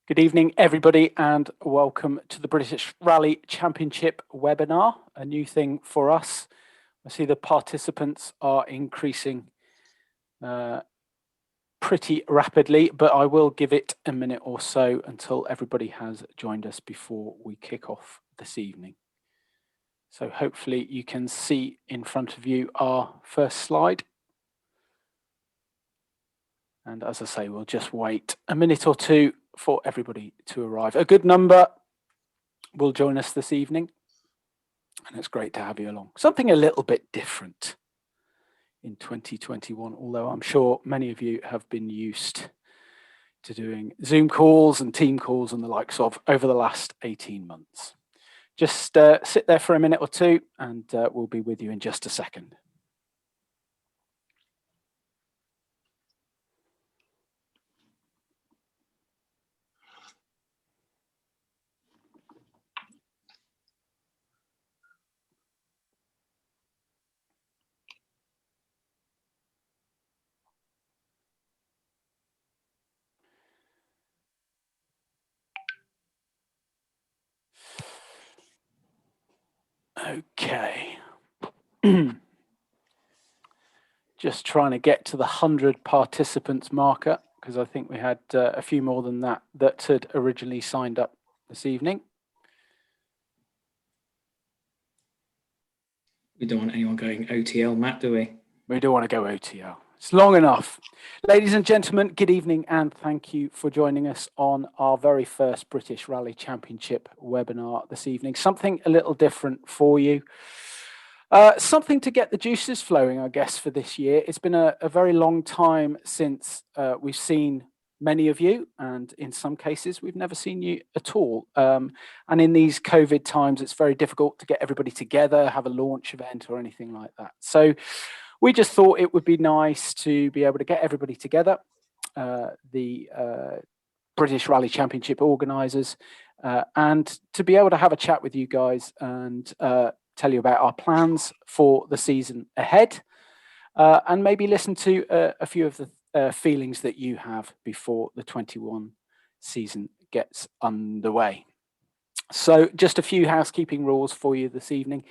Good evening, everybody, and welcome to the British Rally Championship webinar, a new thing for us. I see the participants are increasing pretty rapidly, but I will give it a minute or so until everybody has joined us before we kick off this evening. So hopefully you can see in front of you our first slide. And as I say, we'll just wait a minute or two for everybody to arrive. A good number will join us this evening, and it's great to have you along. Something a little bit different in 2021, although I'm sure many of you have been used to doing Zoom calls and team calls and the likes of over the last 18 months. Just sit there for a minute or two, and we'll be with you in just a second. Okay. Just trying to get to the 100 participants marker, because I think we had a few more than that had originally signed up this evening. We don't want anyone going OTL, Matt, do we? We don't want to go OTL. It's long enough. Ladies and gentlemen, good evening, and thank you for joining us on our very first British Rally Championship webinar this evening. Something a little different for you. Something to get the juices flowing, I guess, for this year. It's been a very long time since we've seen many of you, and in some cases, we've never seen you at all. And in these COVID times, it's very difficult to get everybody together, have a launch event or anything like that. So we just thought it would be nice to be able to get everybody together, the British Rally Championship organisers, and to be able to have a chat with you guys and tell you about our plans for the season ahead, and maybe listen to a few of the feelings that you have before the 21 season gets underway. So just a few housekeeping rules for you this evening.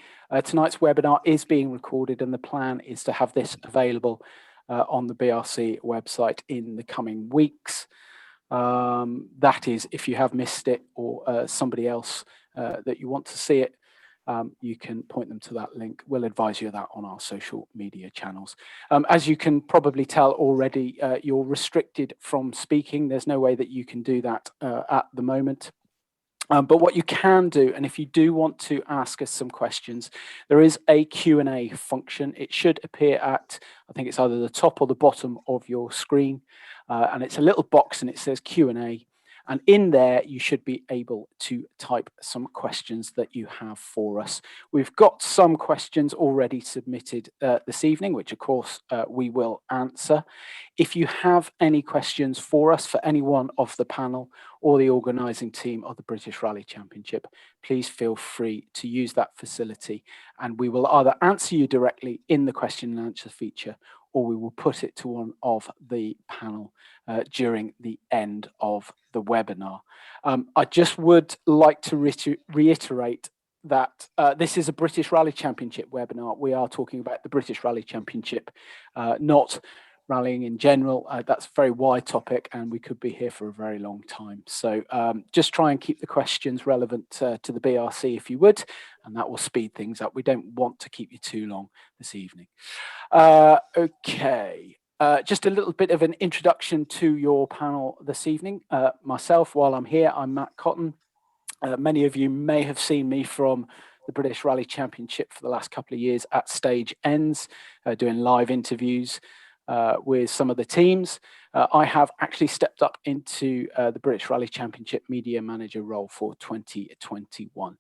Tonight's webinar is being recorded, and the plan is to have this available on the BRC website in the coming weeks. That is, if you have missed it or somebody else that you want to see it, you can point them to that link. We'll advise you of that on our social media channels. As you can probably tell already, you're restricted from speaking. There's no way that you can do that at the moment. But what you can do, and if you do want to ask us some questions, there is a Q&A function. It should appear at, I think it's either the top or the bottom of your screen. And it's a little box and it says Q&A. And in there, you should be able to type some questions that you have for us. We've got some questions already submitted this evening, which of course we will answer. If you have any questions for us, for anyone of the panel or the organising team of the British Rally Championship, please feel free to use that facility, and we will either answer you directly in the question and answer feature, or we will put it to one of the panel during the end of the webinar. I just would like to reiterate that this is a British Rally Championship webinar. We are talking about the British Rally Championship, not rallying in general. That's a very wide topic, and we could be here for a very long time. So just try and keep the questions relevant to the BRC if you would, and that will speed things up. We don't want to keep you too long this evening. Okay, just a little bit of an introduction to your panel this evening. Myself, while I'm here, I'm Matt Cotton. Many of you may have seen me from the British Rally Championship for the last couple of years at stage ends, doing live interviews with some of the teams. I have actually stepped up into the British Rally Championship media manager role for 2021.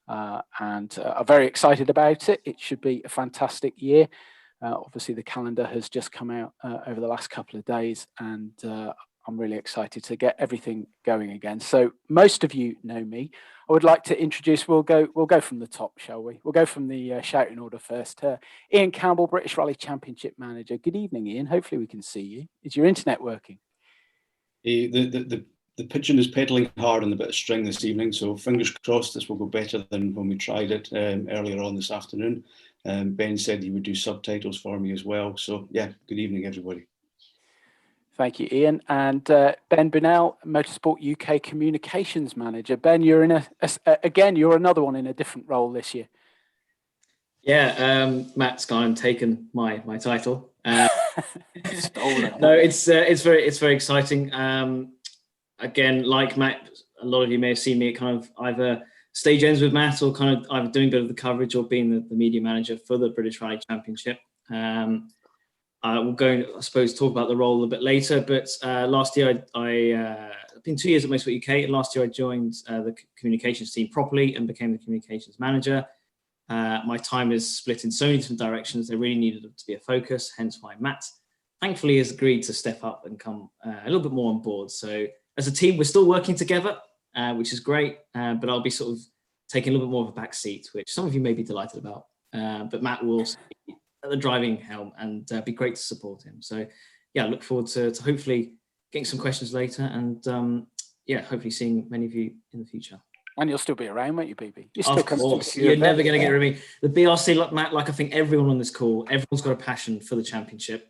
And I'm very excited about it. It should be a fantastic year. Obviously, the calendar has just come out over the last couple of days, and I'm really excited to get everything going again. So most of you know me. I would like to introduce, we'll go from the top, shall we? We'll go from the shouting order first. Ian Campbell, British Rally Championship Manager. Good evening, Ian. Hopefully we can see you. Is your internet working? The the pigeon is pedalling hard on the bit of string this evening, so fingers crossed this will go better than when we tried it earlier on this afternoon. Ben said he would do subtitles for me as well. So yeah, good evening, everybody. Thank you, Ian. And Ben Bunnell, Motorsport UK Communications Manager. Ben, you're in again, you're another one in a different role this year. Yeah, Matt's gone and taken my title. Stolen. No, it's very exciting. Again, like Matt, a lot of you may have seen me at kind of either stage ends with Matt or kind of either doing a bit of the coverage or being the media manager for the British Rally Championship. We'll go, I suppose, talk about the role a bit later. But last year, I've been 2 years at Motorsport UK, and last year I joined the communications team properly and became the communications manager. My time is split in so many different directions. They really needed it to be a focus, hence why Matt, thankfully, has agreed to step up and come a little bit more on board. So as a team, we're still working together, which is great, but I'll be sort of taking a little bit more of a back seat, which some of you may be delighted about. But Matt will also be at the driving helm, and be great to support him. So yeah, I look forward to hopefully getting some questions later, and yeah, hopefully seeing many of you in the future. And you'll still be around, won't you, BB? Of course, you're never going to get rid of me. The BRC, Matt, like I think everyone on this call, everyone's got a passion for the championship.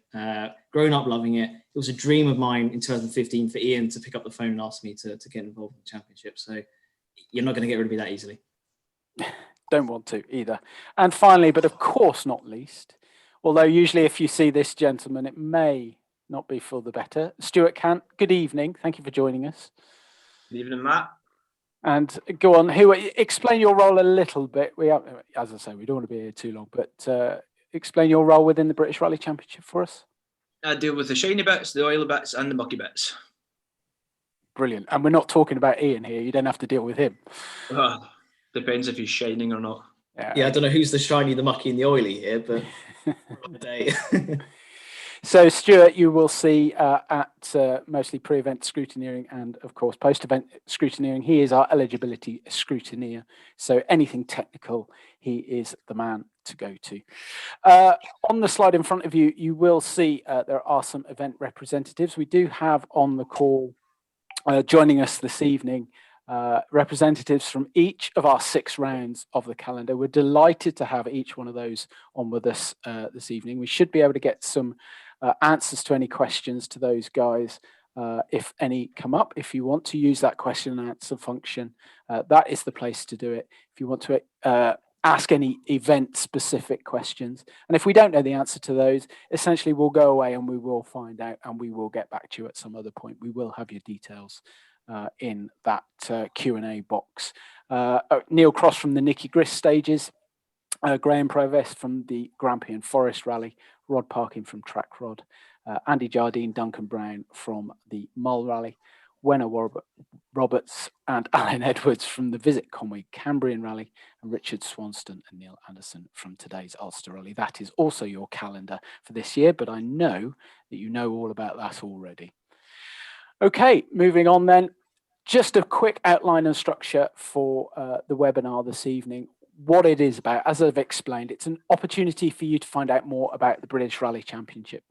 Growing up loving it. It was a dream of mine in 2015 for Ian to pick up the phone and ask me to get involved in the championship. So you're not going to get rid of me that easily. Don't want to either. And finally, but of course not least, although usually if you see this gentleman, it may not be for the better. Stuart Cant, good evening. Thank you for joining us. Good evening, Matt. And go on, explain your role a little bit. We have, as I say, we don't want to be here too long, but explain your role within the British Rally Championship for us. I deal with the shiny bits, the oily bits, and the mucky bits. Brilliant. And we're not talking about Ian here. You don't have to deal with him. Depends if he's shining or not. Yeah, I don't know who's the shiny, the mucky, and the oily here, but day. So, Stuart, you will see at mostly pre-event scrutineering and, of course, post-event scrutineering. He is our eligibility scrutineer. So anything technical, he is the man to go to. On the slide in front of you, you will see there are some event representatives. We do have on the call joining us this evening representatives from each of our 6 rounds of the calendar. We're delighted to have each one of those on with us this evening. We should be able to get some answers to any questions to those guys if any come up. If you want to use that question and answer function, that is the place to do it. If you want to ask any event specific questions, and if we don't know the answer to those, essentially we'll go away and we will find out and we will get back to you at some other point. We will have your details in that Q&A box. Neil Cross from the Nicky Grist stages, Graham Provost from the Grampian Forest Rally, Rod Parkin from Track Rod, Andy Jardine, Duncan Brown from the Mull Rally, Wenna Roberts and Alan Edwards from the Visit Conway Cambrian Rally, and Richard Swanston and Neil Anderson from today's Ulster Rally. That is also your calendar for this year, but I know that you know all about that already. Okay, moving on then. Just a quick outline and structure for the webinar this evening. What it is about, as I've explained, it's an opportunity for you to find out more about the British Rally Championship.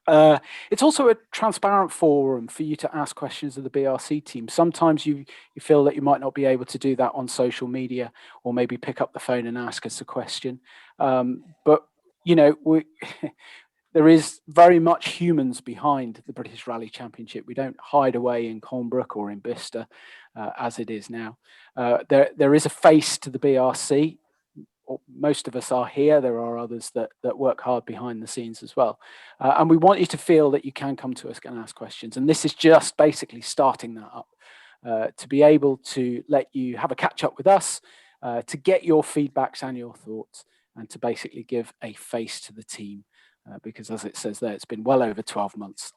It's also a transparent forum for you to ask questions of the BRC team. Sometimes you feel that you might not be able to do that on social media, or maybe pick up the phone and ask us a question. But, you know, there is very much humans behind the British Rally Championship. We don't hide away in Colnbrook or in Bicester as it is now. There is a face to the BRC. Most of us are here. There are others that work hard behind the scenes as well. And we want you to feel that you can come to us and ask questions. And this is just basically starting that up to be able to let you have a catch up with us, to get your feedbacks and your thoughts, and to basically give a face to the team. Because as it says there, it's been well over 12 months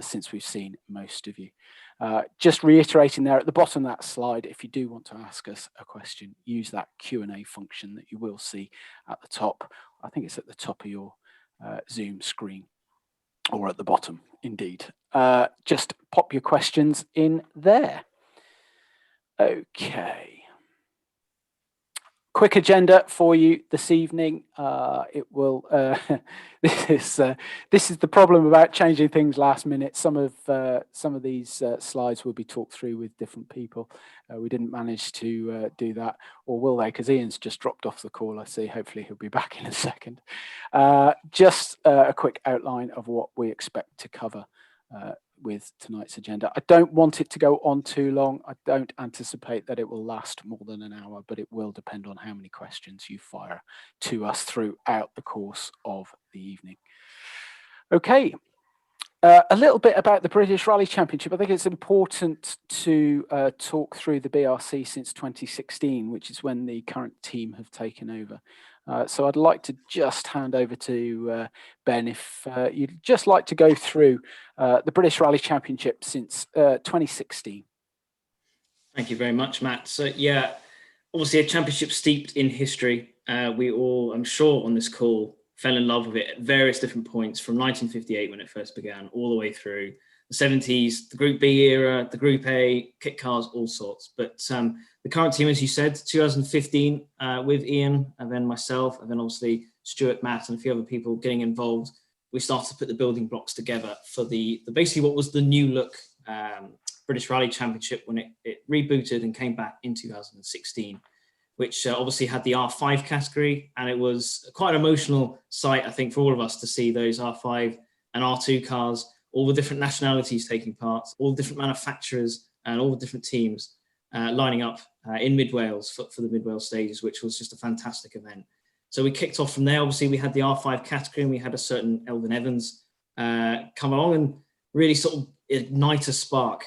since we've seen most of you. Just reiterating there at the bottom of that slide, if you do want to ask us a question, use that Q&A function that you will see at the top. I think it's at the top of your Zoom screen, or at the bottom, indeed. Just pop your questions in there. Okay. quick agenda for you this evening. It will. This is the problem about changing things last minute. Some of these slides will be talked through with different people. We didn't manage to do that, or will they? Because Ian's just dropped off the call. I see. Hopefully he'll be back in a second. Just a quick outline of what we expect to cover with tonight's agenda. I don't want it to go on too long. I don't anticipate that it will last more than an hour, but it will depend on how many questions you fire to us throughout the course of the evening. Okay, a little bit about the British Rally Championship. I think it's important to talk through the BRC since 2016, which is when the current team have taken over. So I'd like to just hand over to Ben if you'd just like to go through the British Rally Championship since 2016. Thank you very much, Matt. So yeah, obviously a championship steeped in history. We all, I'm sure on this call, fell in love with it at various different points from 1958 when it first began all the way through the 70s, the Group B era, the Group A, kit cars, all sorts. But the current team, as you said, 2015 with Ian and then myself and then obviously Stuart, Matt and a few other people getting involved, we started to put the building blocks together for the basically what was the new look British Rally Championship when it rebooted and came back in 2016, which obviously had the R5 category. And it was quite an emotional sight, I think, for all of us to see those R5 and R2 cars, all the different nationalities taking part, all the different manufacturers and all the different teams lining up in Mid Wales for the Mid Wales stages, which was just a fantastic event. So we kicked off from there. Obviously, we had the R5 category and we had a certain Elvin Evans come along and really sort of ignite a spark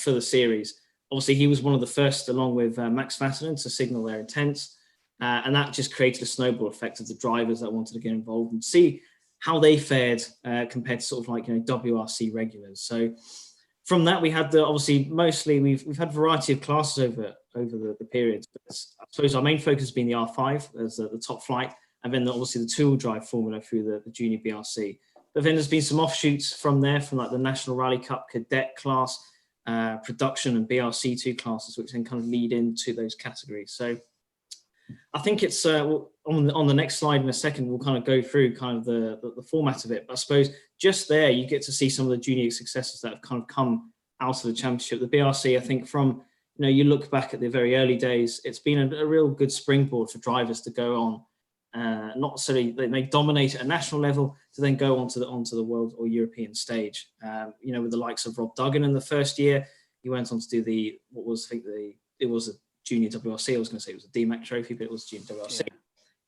for the series. Obviously, he was one of the first, along with Max Vassinen, to signal their intents. And that just created a snowball effect of the drivers that wanted to get involved and see how they fared compared to sort of like, WRC regulars. So from that, we had obviously mostly we've had a variety of classes over the period. But I suppose our main focus has been the R5 as the top flight, and then obviously the two-wheel drive formula through the junior BRC. But then there's been some offshoots from there, from like the National Rally Cup Cadet class, production and BRC2 classes, which then kind of lead into those categories. So I think it's on the next slide in a second, we'll kind of go through kind of the format of it. But I suppose just there, you get to see some of the junior successes that have kind of come out of the championship. The BRC, I think from, you look back at the very early days, it's been a real good springboard for drivers to go on. Not necessarily they may dominate at a national level to then go onto the world or European stage. With the likes of Rob Duggan in the first year, he went on to do it was a junior WRC. I was going to say it was a DMAC trophy, but it was junior WRC. Yeah.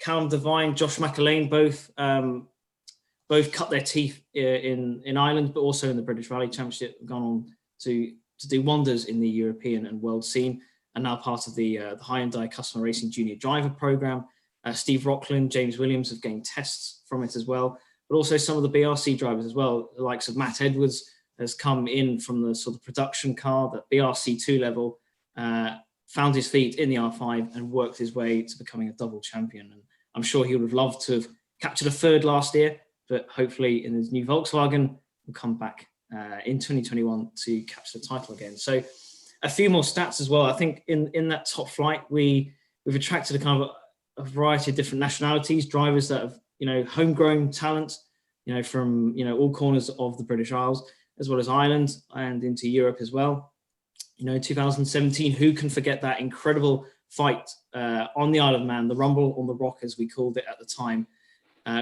Callum Devine, Josh McAlane, both cut their teeth in Ireland, but also in the British Rally Championship, gone on to do wonders in the European and world scene, and now part of the Hyundai Customer Racing Junior Driver Program. Steve Rockland, James Williams have gained tests from it as well, but also some of the BRC drivers as well. The likes of Matt Edwards has come in from the sort of production car, the BRC2 level, found his feet in the R5 and worked his way to becoming a double champion. And I'm sure he would have loved to have captured a third last year, but hopefully in his new Volkswagen will come back in 2021 to capture the title again. So a few more stats as well. I think in that top flight, we've attracted a kind of a variety of different nationalities, drivers that have, homegrown talent, from, all corners of the British Isles, as well as Ireland and into Europe as well. 2017, who can forget that incredible fight on the Isle of Man, the Rumble on the Rock, as we called it at the time,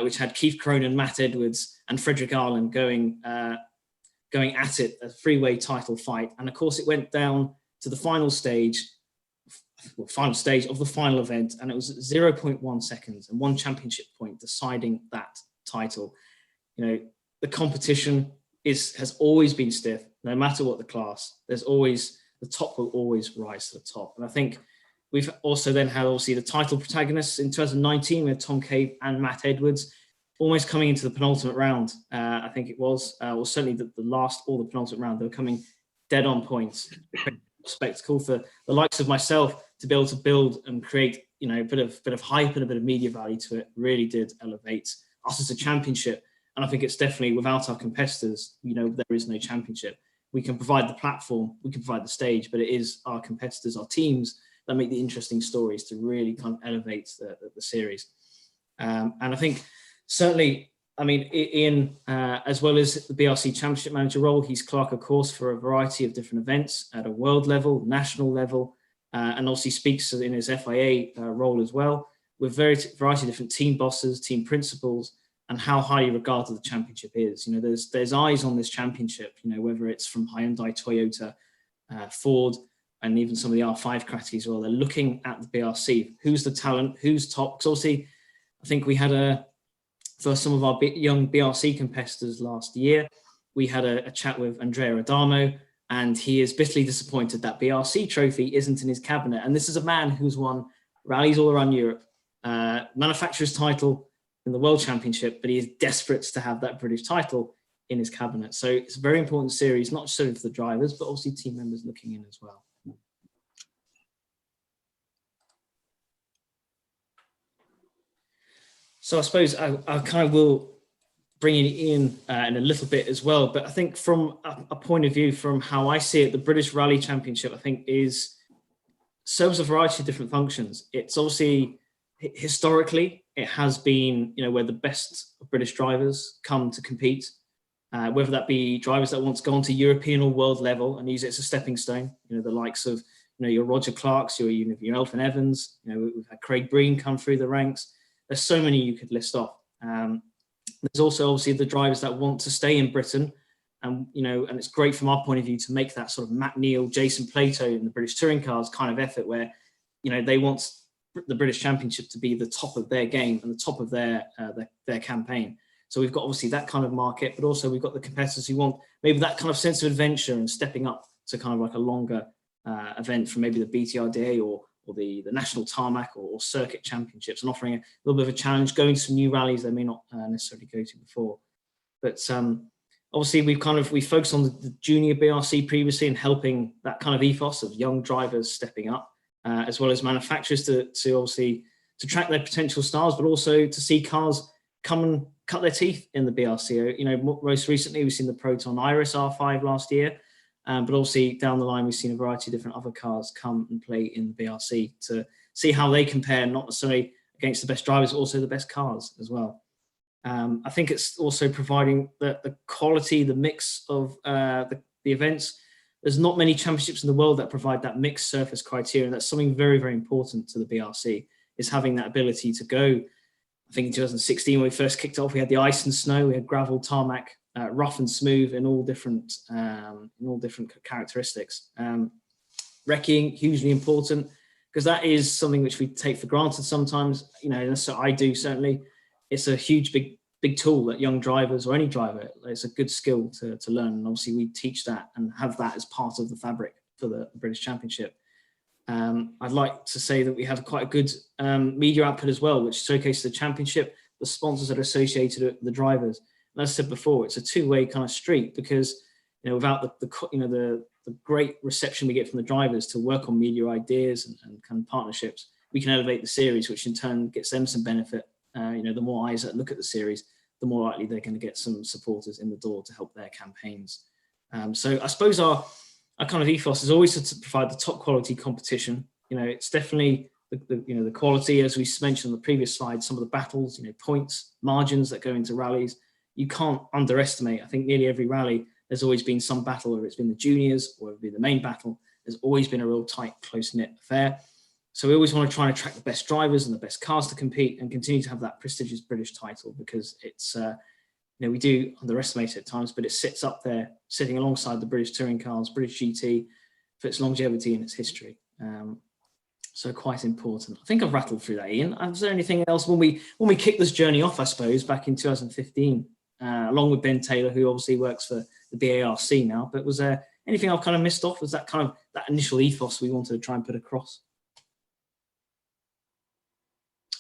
which had Keith Cronin, Matt Edwards and Frederick Ireland going at it, a three-way title fight. And of course, it went down to the final stage of the final event, and it was 0.1 seconds and 1 championship point deciding that title. The competition has always been stiff, no matter what the class. The top will always rise to the top. And I think we've also then had obviously the title protagonists in 2019 with Tom Cabe and Matt Edwards almost coming into the penultimate round. I think it was, or certainly the last or the penultimate round. They were coming dead on points. Spectacle for the likes of myself to be able to build and create, a bit of hype and a bit of media value to it really did elevate us as a championship. And I think it's definitely, without our competitors, there is no championship. We can provide the platform, we can provide the stage, but it is our competitors, our teams that make the interesting stories to really kind of elevate the series. And I think certainly, I mean, Ian, as well as the BRC Championship Manager role, he's clerk of course for a variety of different events at a world level, national level, and also speaks in his FIA role as well, with variety of different team bosses, team principals, and how highly regarded the championship is. You know, there's eyes on this championship, you know, whether it's from Hyundai, Toyota, Ford, and even some of the R5 categories as well. They're looking at the BRC. Who's the talent? Who's top? Because obviously, I think we had for some of our young BRC competitors last year, we had a chat with Andrea Adamo, and he is bitterly disappointed that BRC trophy isn't in his cabinet. And this is a man who's won rallies all around Europe, manufacturer's title in the World Championship, but he is desperate to have that British title in his cabinet. So it's a very important series, not just for the drivers, but also team members looking in as well. So I suppose I kind of will bring it in a little bit as well. But I think from a point of view, from how I see it, the British Rally Championship, I think serves a variety of different functions. It's obviously, historically, it has been, you know, where the best British drivers come to compete, whether that be drivers that want to go onto European or world level and use it as a stepping stone, you know, the likes of, you know, your Roger Clarks, your Elfyn Evans, you know, we've had Craig Breen come through the ranks. There's so many you could list off. There's also obviously the drivers that want to stay in Britain, and you know, and it's great from our point of view to make that sort of Matt Neal, Jason Plato in the British Touring Cars kind of effort, where you know they want the British Championship to be the top of their game and the top of their campaign. So we've got obviously that kind of market, but also we've got the competitors who want maybe that kind of sense of adventure and stepping up to kind of like a longer event from maybe the BTRDA or the National Tarmac or Circuit Championships, and offering a little bit of a challenge, going to some new rallies they may not necessarily go to before. But obviously we focused on the junior BRC previously and helping that kind of ethos of young drivers stepping up, as well as manufacturers to obviously to track their potential stars, but also to see cars come and cut their teeth in the BRC. You know, most recently we've seen the Proton Iris R5 last year. But obviously down the line, we've seen a variety of different other cars come and play in the BRC to see how they compare, not necessarily against the best drivers, but also the best cars as well. I think it's also providing the quality, the mix of the events. There's not many championships in the world that provide that mixed surface criteria. And that's something very, very important to the BRC, is having that ability to go. I think in 2016, when we first kicked off, we had the ice and snow, we had gravel, tarmac, rough and smooth in all different characteristics. Wrecking, hugely important, because that is something which we take for granted sometimes. You know, so I do certainly. It's a huge, big tool that young drivers or any driver, it's a good skill to learn. And obviously we teach that and have that as part of the fabric for the British Championship. I'd like to say that we have quite a good media output as well, which showcases the championship, the sponsors that are associated with the drivers. And as I said before, it's a two-way kind of street, because you know, without the great reception we get from the drivers to work on media ideas and kind of partnerships, we can elevate the series, which in turn gets them some benefit. You know, the more eyes that look at the series, the more likely they're going to get some supporters in the door to help their campaigns. So I suppose our kind of ethos is always to provide the top quality competition. You know, it's definitely the quality, as we mentioned on the previous slide, some of the battles, you know, points, margins that go into rallies. You can't underestimate. I think nearly every rally, there's always been some battle, whether it's been the juniors or it's been the main battle. There's always been a real tight, close-knit affair. So we always want to try and attract the best drivers and the best cars to compete and continue to have that prestigious British title, because it's, you know, we do underestimate it at times, but it sits up there, sitting alongside the British touring cars, British GT, for its longevity and its history. So quite important. I think I've rattled through that, Ian. Was there anything else when we kicked this journey off, I suppose, back in 2015, along with Ben Taylor, who obviously works for the BARC now, but was there anything I've kind of missed off? Was that kind of that initial ethos we wanted to try and put across?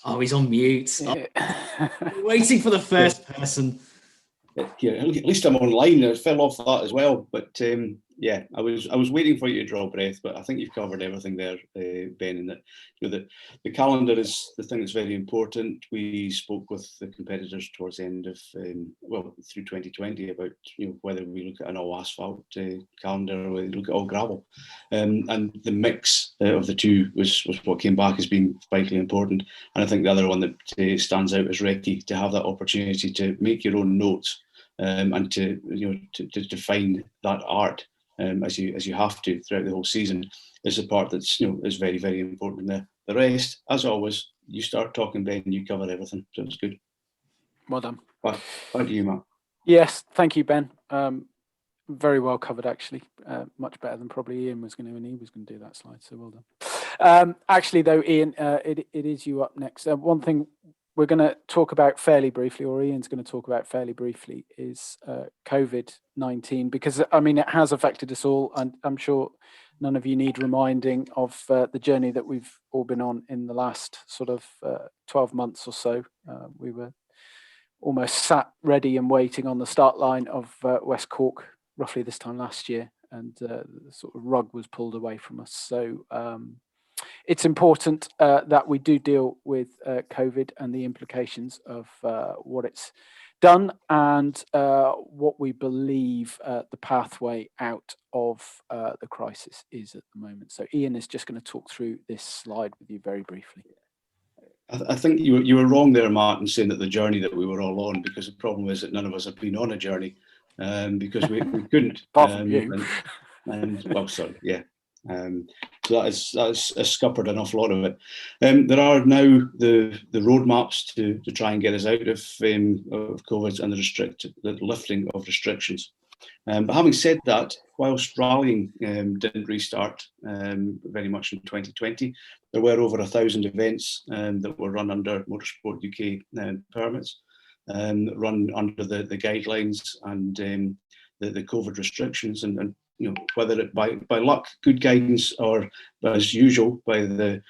Oh, he's on mute. Yeah. Oh, waiting for the first person. Yeah, at least I'm online. I fell off that as well. But Yeah, I was waiting for you to draw breath, but I think you've covered everything there, Ben. And that, the calendar is the thing that's very important. We spoke with the competitors towards the end of through 2020 about whether we look at an all asphalt calendar or whether we look at all gravel, and the mix of the two was what came back as being vitally important. And I think the other one that stands out is Recce, to have that opportunity to make your own notes. And to define that art as you have to throughout the whole season is the part that's is very, very important. The rest, as always, you start talking, Ben, and you cover everything, so it's good. Well done. Back to you, Matt. Yes, thank you, Ben. Very well covered, actually. Much better than probably Ian was going to, and he was going to do that slide. So well done. Actually, though, Ian, it is you up next. One thing we're going to talk about fairly briefly, or Ian's going to talk about fairly briefly, is COVID-19, because I mean it has affected us all, and I'm sure none of you need reminding of the journey that we've all been on in the last sort of 12 months or so. We were almost sat ready and waiting on the start line of West Cork roughly this time last year, and the sort of rug was pulled away from us. So it's important that we do deal with COVID and the implications of what it's done and what we believe the pathway out of the crisis is at the moment. So Ian is just going to talk through this slide with you very briefly. I think you were wrong there, Martin, saying that the journey that we were all on, because the problem is that none of us have been on a journey because we couldn't. Apart from you. Well, sorry, yeah. So that's scuppered an awful lot of it. There are now the roadmaps to try and get us out of COVID and the lifting of restrictions. But having said that, whilst rallying didn't restart very much in 2020, there were over 1,000 events that were run under Motorsport UK permits, run under the guidelines and the COVID restrictions, and whether it by luck, good guidance, or as usual by the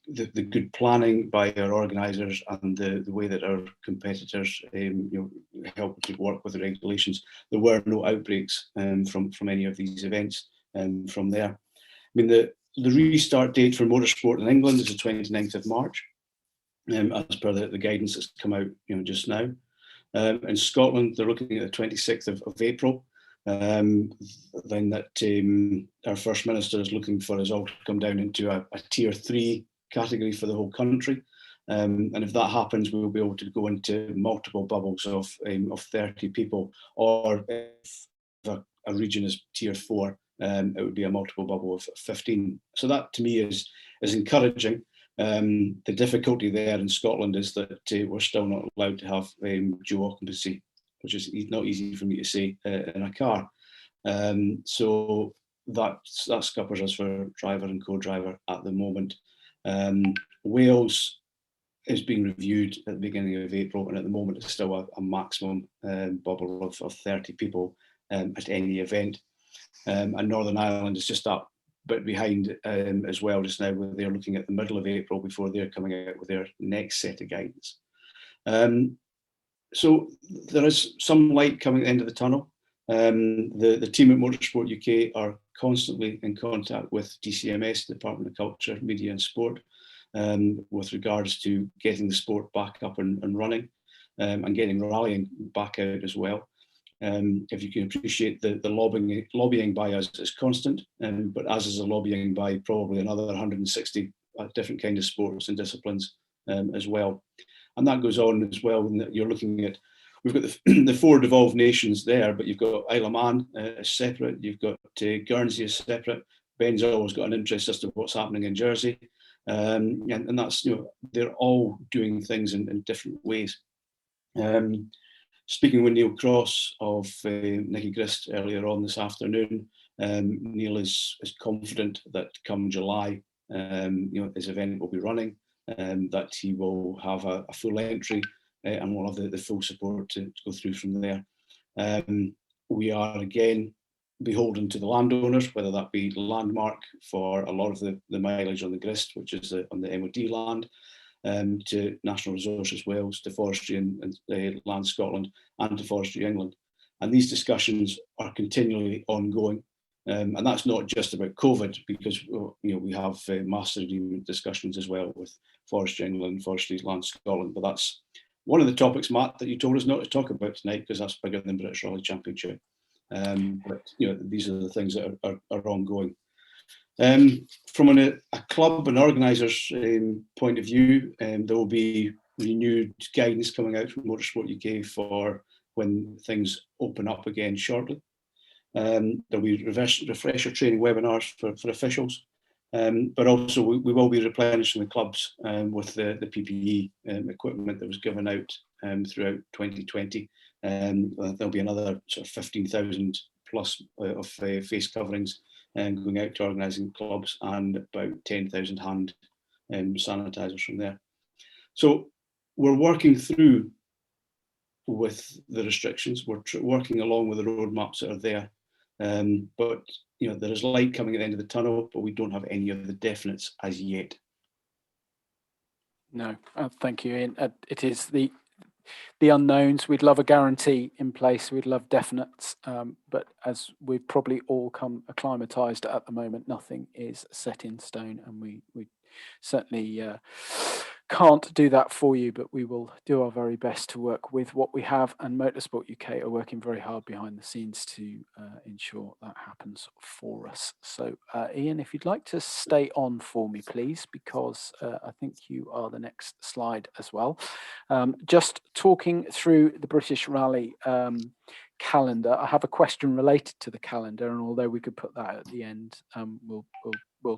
good planning by our organisers and the way that our competitors help to work with the regulations, there were no outbreaks from any of these events from there. I mean, the restart date for motorsport in England is the 29th of March, as per the guidance that's come out just now. In Scotland, they're looking at the 26th of April. Then that our First Minister is looking for us all to come down into a Tier 3 category for the whole country. And if that happens, we'll be able to go into multiple bubbles of 30 people, or if a region is Tier 4, it would be a multiple bubble of 15. So that to me is encouraging. The difficulty there in Scotland is that we're still not allowed to have dual occupancy, which is not easy for me to say in a car. So that scuppers us for driver and co-driver at the moment. Wales is being reviewed at the beginning of April, and at the moment it's still a maximum bubble of 30 people at any event. And Northern Ireland is just that bit behind as well just now, where they're looking at the middle of April before they're coming out with their next set of guidance. So there is some light coming at the end of the tunnel. The team at Motorsport UK are constantly in contact with DCMS, Department of Culture, Media and Sport, with regards to getting the sport back up and running, and getting rallying back out as well. If you can appreciate the lobbying by us is constant, but as is the lobbying by probably another 160 different kind of sports and disciplines as well. And that goes on as well. You're looking at, we've got the 4 devolved nations there, but you've got Isle of Man as separate, you've got Guernsey as separate. Ben's always got an interest as to what's happening in Jersey. And that's, they're all doing things in different ways. Speaking with Neil Cross of Nicky Grist earlier on this afternoon, Neil is confident that come July, his event will be running, that he will have a full entry and will have the full support to go through from there. We are again beholden to the landowners, whether that be Landmark for a lot of the mileage on the Grist, which is on the MOD land, to National Resources Wales, to Forestry and Land Scotland, and to Forestry England. And these discussions are continually ongoing. And that's not just about COVID, because we have master agreement discussions as well with Forestry England and Forestry Land Scotland. But that's one of the topics, Matt, that you told us not to talk about tonight, because that's bigger than British Rally Championship. But these are the things that are ongoing. From a club and organisers' point of view, there will be renewed guidance coming out from Motorsport UK for when things open up again shortly. There'll be refresher training webinars for officials, but also we will be replenishing the clubs with the PPE equipment that was given out throughout 2020. There'll be another sort of 15,000 plus of face coverings going out to organising clubs, and about 10,000 hand sanitisers from there. So we're working through with the restrictions. We're working along with the roadmaps that are there. But there is light coming at the end of the tunnel, but we don't have any of the definites as yet. No, thank you, Ian. It is the unknowns. We'd love a guarantee in place. We'd love definites, but as we've probably all come acclimatized at the moment, nothing is set in stone, and we certainly can't do that for you, but we will do our very best to work with what we have, and Motorsport UK are working very hard behind the scenes to ensure that happens for us. So Ian, if you'd like to stay on for me, please, because I think you are the next slide as well. Just talking through the British Rally calendar, I have a question related to the calendar, and although we could put that at the end, we'll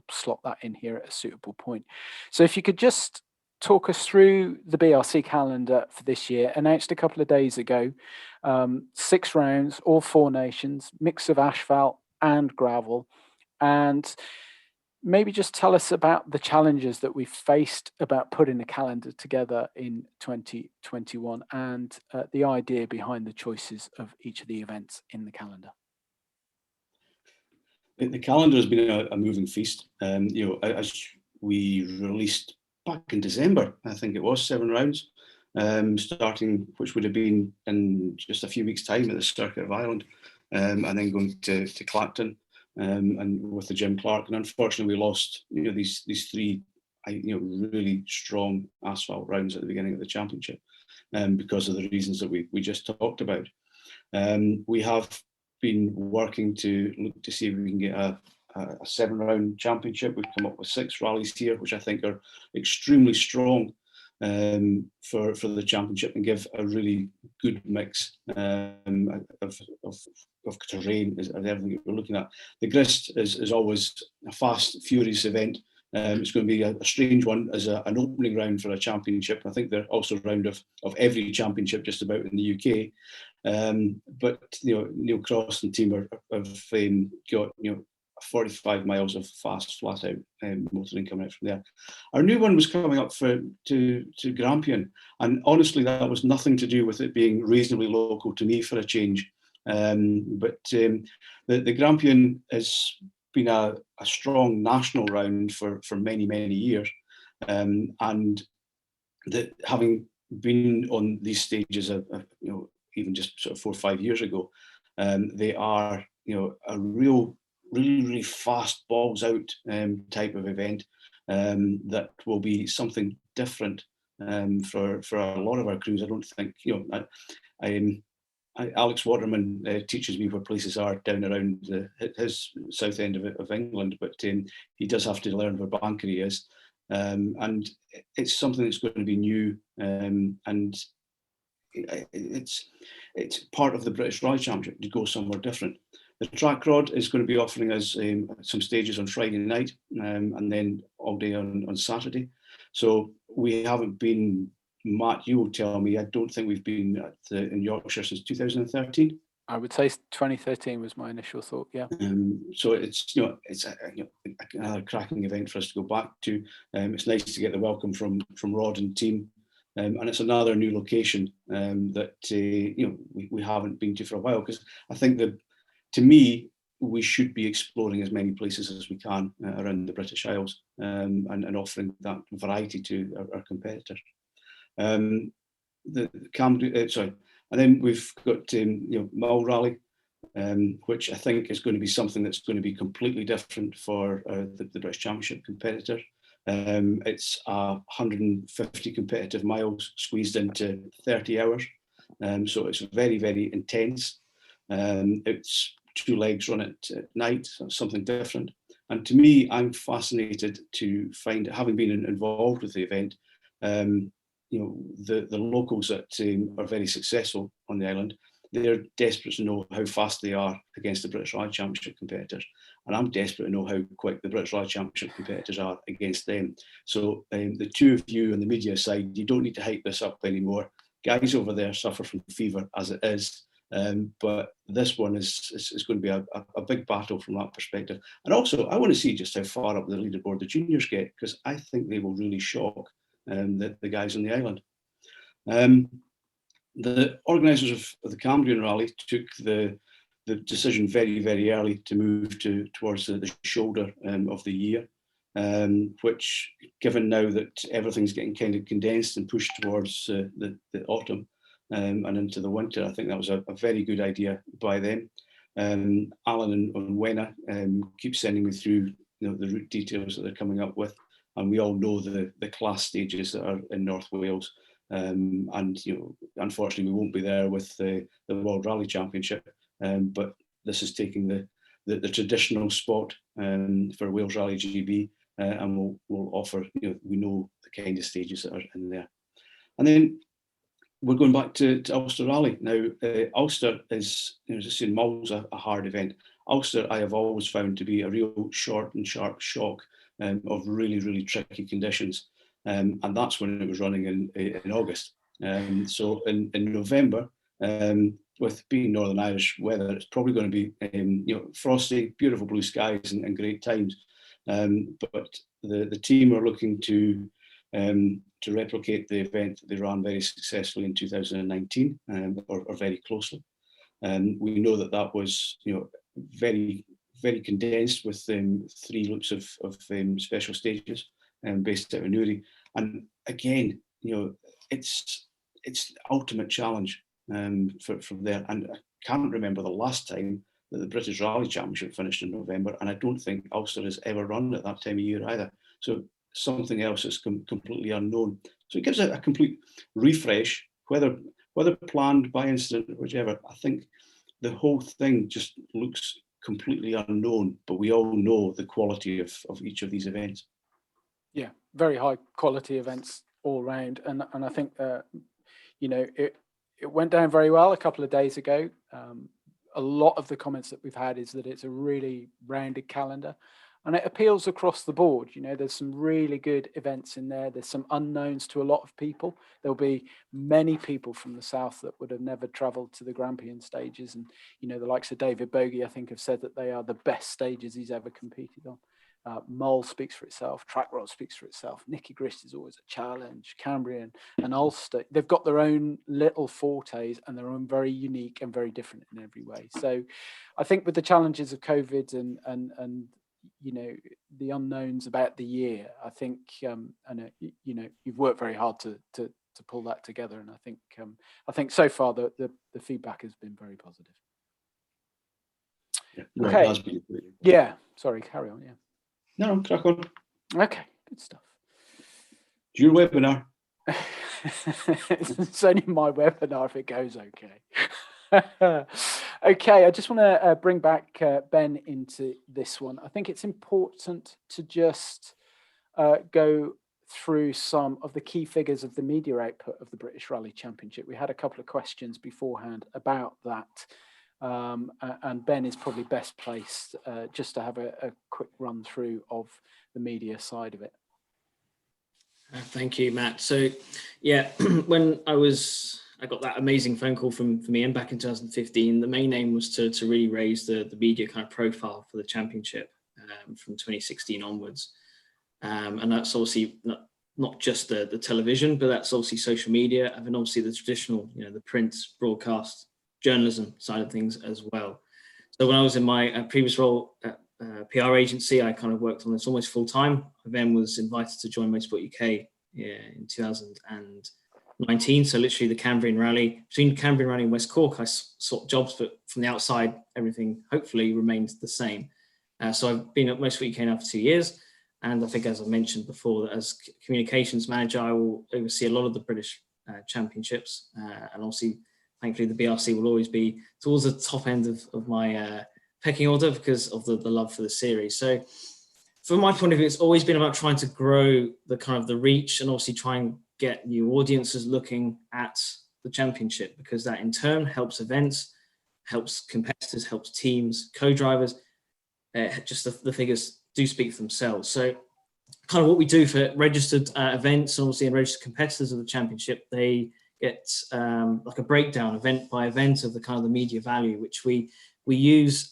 slot that in here at a suitable point. So if you could just talk us through the BRC calendar for this year, announced a couple of days ago, 6 rounds, all 4 nations, mix of asphalt and gravel, and maybe just tell us about the challenges that we faced about putting the calendar together in 2021, and the idea behind the choices of each of the events in the calendar. The calendar has been a moving feast. As we released back in December, I think it was 7 rounds, starting, which would have been in just a few weeks' time at the Circuit of Ireland, and then going to Clacton, and with the Jim Clark. And unfortunately, we lost these 3 really strong asphalt rounds at the beginning of the championship, because of the reasons that we just talked about. We have been working to look to see if we can get a 7-round championship. We've come up with 6 rallies here, which I think are extremely strong for the championship, and give a really good mix of terrain as everything that we're looking at. The Grist is always a fast, furious event. It's going to be a strange one as an opening round for a championship. I think they're also a round of every championship just about in the UK. But Neil Cross and team have got 45 miles of fast, flat out motoring coming out from there. Our new one was coming up to Grampian, and honestly, that was nothing to do with it being reasonably local to me for a change. But the Grampian has been a strong national round for many, many years, and that having been on these stages even just sort of 4 or 5 years ago, they are a really fast balls out type of event, that will be something different for a lot of our crews. I don't think Alex Waterman teaches me where places are down around his south end of England, but he does have to learn where Bankery is, and it's something that's going to be new, and it's part of the British Rally Championship to go somewhere different. The track rod is going to be offering us some stages on Friday night, and then all day on Saturday. So we haven't been, Matt, you will tell me, I don't think we've been in Yorkshire since 2013. I would say 2013 was my initial thought, yeah. So it's another cracking event for us to go back to. It's nice to get the welcome from Rod and team, and it's another new location that we haven't been to for a while, because I think to me, we should be exploring as many places as we can around the British Isles, and offering that variety to our competitors. And then we've got Mull Rally, which I think is going to be something that's going to be completely different for the British Championship competitor. It's 150 competitive miles squeezed into 30 hours. So it's very, very intense. It's 2 legs run at night, so something different. And to me, I'm fascinated to find, having been involved with the event, the locals that are very successful on the island, they're desperate to know how fast they are against the British Rally Championship competitors. And I'm desperate to know how quick the British Rally Championship competitors are against them. So the two of you on the media side, you don't need to hype this up anymore. Guys over there suffer from fever as it is. But this one is going to be a big battle from that perspective. And also, I want to see just how far up the leaderboard the juniors get, because I think they will really shock the guys on the island. The organisers of the Cambrian Rally took the decision very, very early to move towards the shoulder of the year, which, given now that everything's getting kind of condensed and pushed towards the autumn and into the winter, I think that was a very good idea by them. Alan and Wenna keep sending me through the route details that they're coming up with, and we all know the class stages that are in North Wales. And unfortunately, we won't be there with the World Rally Championship, but this is taking the traditional spot for Wales Rally GB, and we'll offer, we know the kind of stages that are in there. And then we're going back to Ulster Rally. Now, Ulster is, as I said, Mull's a hard event. Ulster, I have always found to be a real short and sharp shock of really, really tricky conditions. And that's when it was running in August. So in November, with being Northern Irish weather, it's probably going to be frosty, beautiful blue skies and great times. But the team are looking to replicate the event that they ran very successfully in 2019, or very closely. We know that was very, very condensed with 3 loops of special stages based out of Newry. And again, it's the ultimate challenge from there. And I can't remember the last time that the British Rally Championship finished in November, and I don't think Ulster has ever run at that time of year either. So something else that's completely unknown. So it gives it a complete refresh, whether planned by incident or whichever. I think the whole thing just looks completely unknown, but we all know the quality of each of these events. Yeah, very high quality events all round, and I think it went down very well a couple of days ago. A lot of the comments that we've had is that it's a really rounded calendar, and it appeals across the board. There's some really good events in there. There's some unknowns to a lot of people. There'll be many people from the south that would have never travelled to the Grampian stages, and the likes of David Bogie, I think, have said that they are the best stages he's ever competed on. Mull speaks for itself. Trackrod speaks for itself. Nicky Grist is always a challenge. Cambrian and Ulster, they've got their own little fortes, and they're very unique and very different in every way. So I think with the challenges of COVID and the unknowns about the year, I think you've worked very hard to pull that together, and I think so far the feedback has been very positive. Yeah, okay. It has been. Yeah. Sorry. Carry on. Yeah. No, crack on. Okay. Good stuff. It's your webinar. It's only my webinar if it goes okay. Okay, I just want to bring back Ben into this one. I think it's important to just go through some of the key figures of the media output of the British Rally Championship. We had a couple of questions beforehand about that. And Ben is probably best placed just to have a quick run through of the media side of it. Thank you, Matt. So, yeah, when I got that amazing phone call from Ian back in 2015, the main aim was to really raise the media kind of profile for the championship from 2016 onwards. And that's obviously not just the television, but that's obviously social media, and then obviously the traditional, the print, broadcast, journalism side of things as well. So when I was in my previous role at PR agency, I kind of worked on this almost full time. I then was invited to join Motorsport UK in 2000 and 19, so literally the Cambrian Rally. Between Cambrian Rally and West Cork, I swapped jobs, but from the outside, everything hopefully remained the same. So I've been at Motorsport UK now for 2 years. And I think, as I mentioned before, that as communications manager, I will oversee a lot of the British championships. And obviously, thankfully, the BRC will always be towards the top end of my pecking order because of the love for the series. So from my point of view, it's always been about trying to grow the kind of the reach and obviously try and get new audiences looking at the championship, because that in turn helps events, helps competitors, helps teams, co-drivers. Just the figures do speak for themselves. So kind of what we do for registered events, obviously, and registered competitors of the championship, they get like a breakdown event by event of the kind of the media value, which we use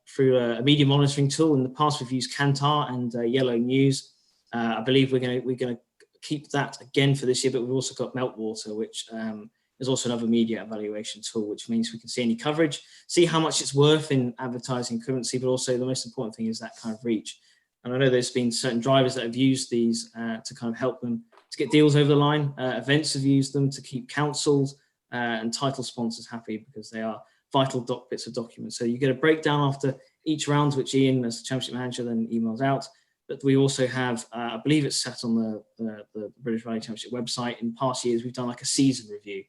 through a media monitoring tool. In the past, we've used Kantar and Yellow News. I believe we're going to keep that again for this year, but we've also got Meltwater, which is also another media evaluation tool, which means we can see any coverage, see how much it's worth in advertising currency, but also the most important thing is that kind of reach. And I know there's been certain drivers that have used these to kind of help them to get deals over the line. Events have used them to keep councils and title sponsors happy, because they are vital bits of documents. So you get a breakdown after each round, which Ian, as the championship manager, then emails out. But we also have, I believe it's set on the British Rally Championship website. In past years, we've done like a season review.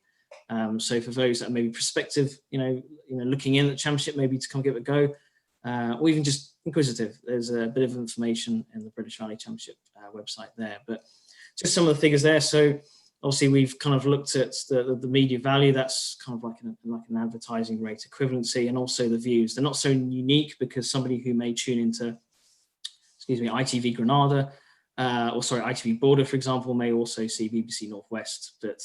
So for those that are maybe prospective, looking in at the championship, maybe to come give it a go, or even just inquisitive, there's a bit of information in the British Rally Championship website there. But just some of the figures there. So obviously we've kind of looked at the media value. That's kind of like an advertising rate equivalency, and also the views. They're not so unique because somebody who may tune into, ITV Granada, ITV Border, for example, may also see BBC Northwest. But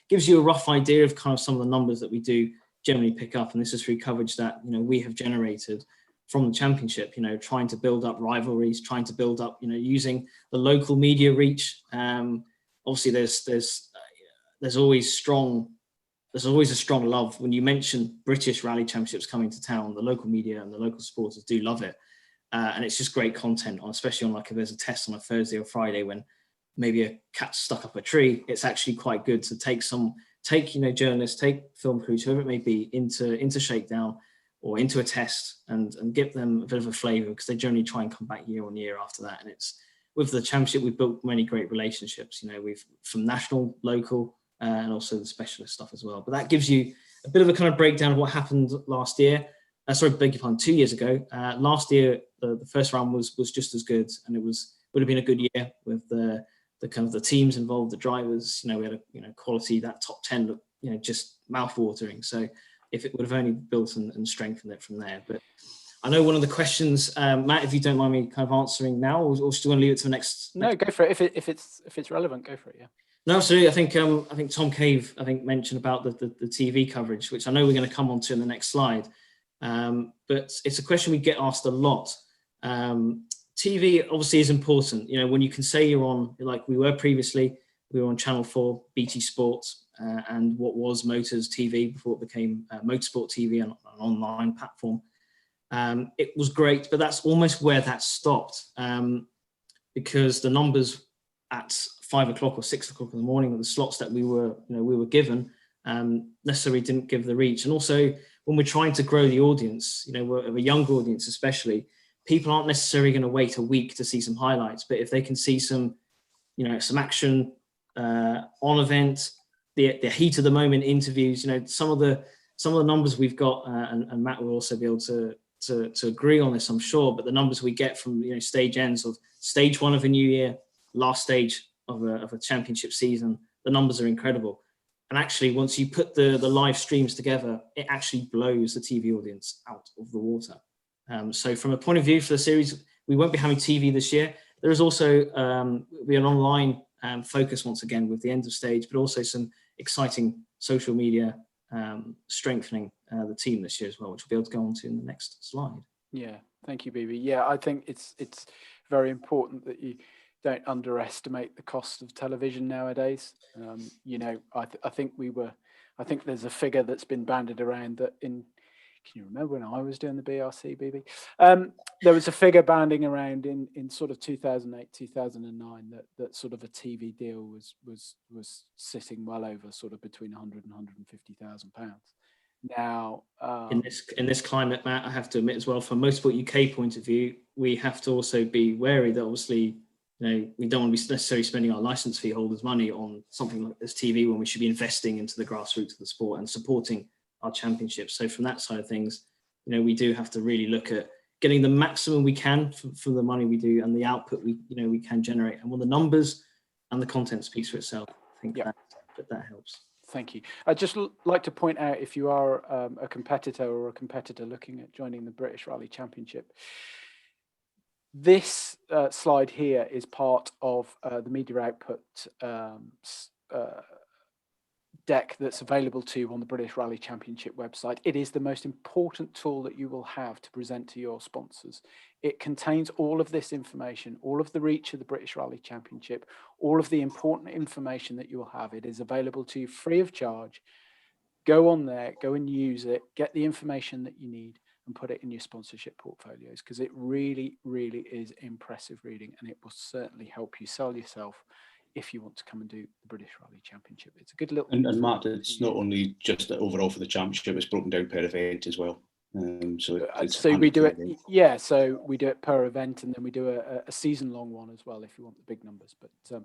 gives you a rough idea of kind of some of the numbers that we do generally pick up. And this is through coverage that, we have generated from the championship, trying to build up rivalries, trying to build up, using the local media reach. Obviously there's always a strong love when you mention British Rally Championships coming to town. The local media and the local supporters do love it. And it's just great content, especially on, like, if there's a test on a Thursday or Friday when maybe a cat's stuck up a tree. It's actually quite good to take journalists, take film crews, whoever it may be, into shakedown or into a test and give them a bit of a flavour, because they generally try and come back year on year after that. And it's with the championship, we've built many great relationships. We've from national, local, and also the specialist stuff as well. But that gives you a bit of a kind of breakdown of what happened last year. 2 years ago. Last year, the first round was just as good, and would have been a good year with the kind of the teams involved, the drivers. We had a quality. That top 10 looked just mouth-watering. So if it would have only built and strengthened it from there. But I know one of the questions, Matt, if you don't mind me kind of answering now, or do you want to leave it to the next? No, go for it. If it's relevant, go for it. Yeah. No, absolutely. I think Tom Cave mentioned about the TV coverage, which I know we're going to come on to in the next slide. But it's a question we get asked a lot. TV obviously is important. When you can say you're on, like we were previously, we were on Channel 4, BT Sports, and what was Motors TV before it became Motorsport TV, and an online platform. It was great, but that's almost where that stopped, because the numbers at 5 o'clock or 6 o'clock in the morning, the slots that we were given, necessarily didn't give the reach. And also, when we're trying to grow the audience, of a younger audience especially, people aren't necessarily going to wait a week to see some highlights. But if they can see some action on event, the heat of the moment interviews, some of the numbers we've got, and Matt will also be able to agree on this, I'm sure. But the numbers we get from stage ends of stage 1 of a new year, last stage of a championship season, the numbers are incredible. And actually, once you put the live streams together, it actually blows the TV audience out of the water. So from a point of view for the series, we won't be having TV this year. There is also be an online focus once again with the end of stage, but also some exciting social media strengthening the team this year as well, which we'll be able to go on to in the next slide. Yeah, thank you, BB. Yeah, I think it's very important that you don't underestimate the cost of television nowadays. I think there's a figure that's been bandied around that in Can you remember when I was doing the BRC, BB? There was a figure banding around in sort of 2008, 2009 that sort of a TV deal was sitting well over sort of between 100 and 150,000 pounds. Now, in this climate, Matt, I have to admit as well, from Motorsport UK point of view, we have to also be wary that obviously, we don't want to be necessarily spending our license fee holders' money on something like this TV when we should be investing into the grassroots of the sport and supporting our championships. So from that side of things, we do have to really look at getting the maximum we can for the money we do and the output we can generate. And when the numbers and the content speaks for itself, I think that helps. Thank you. I'd just like to point out, if you are a competitor looking at joining the British Rally Championship, this slide here is part of the media output deck that's available to you on the British Rally Championship website. It is the most important tool that you will have to present to your sponsors. It contains all of this information, all of the reach of the British Rally Championship, all of the important information that you will have. It is available to you free of charge. Go on there, go and use it, get the information that you need and put it in your sponsorship portfolios, because it really, really is impressive reading, and it will certainly help you sell yourself if you want to come and do the British Rally Championship. It's a good little... And Matt, it's not only just overall for the championship, it's broken down per event as well. So we do it, so we do it per event, and then we do a season-long one as well if you want the big numbers. But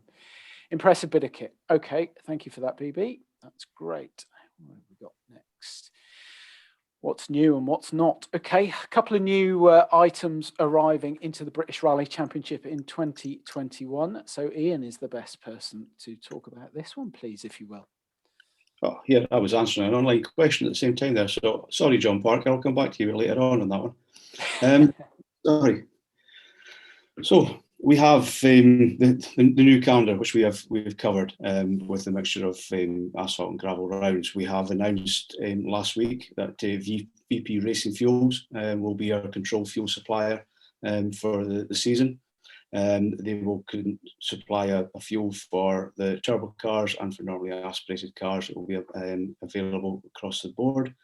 impressive bit of kit. Okay, thank you for that, BB. That's great. What have we got next? What's new and what's not? Okay, a couple of new items arriving into the British Rally Championship in 2021. So Ian is the best person to talk about this one, please, if you will. Oh, yeah, I was answering an online question at the same time there. So sorry, John Parker, I'll come back to you later on that one. Sorry. So we have the new calendar, which we've covered with the mixture of asphalt and gravel rounds. We have announced last week that VP Racing Fuels will be our control fuel supplier for the season. They will supply a fuel for the turbo cars and for normally aspirated cars. It will be available across the board.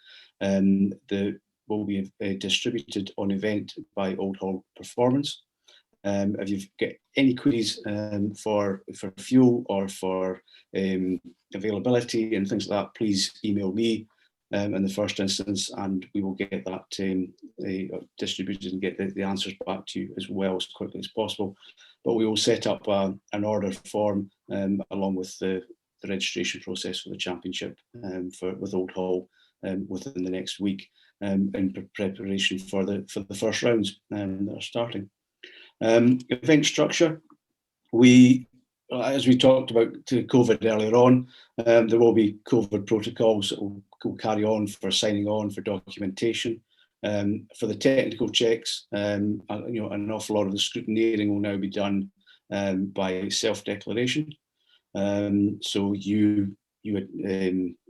They will be distributed on event by Old Hall Performance. If you've got any queries for fuel or for availability and things like that, please email me in the first instance, and we will get that distributed and get the answers back to you as well as quickly as possible. But we will set up an order form along with the registration process for the championship with Old Hall within the next week in preparation for the first rounds that are starting. Event structure, as we talked about COVID earlier on, there will be COVID protocols that will carry on for signing on, for documentation, for the technical checks. An awful lot of the scrutineering will now be done by self-declaration. So you would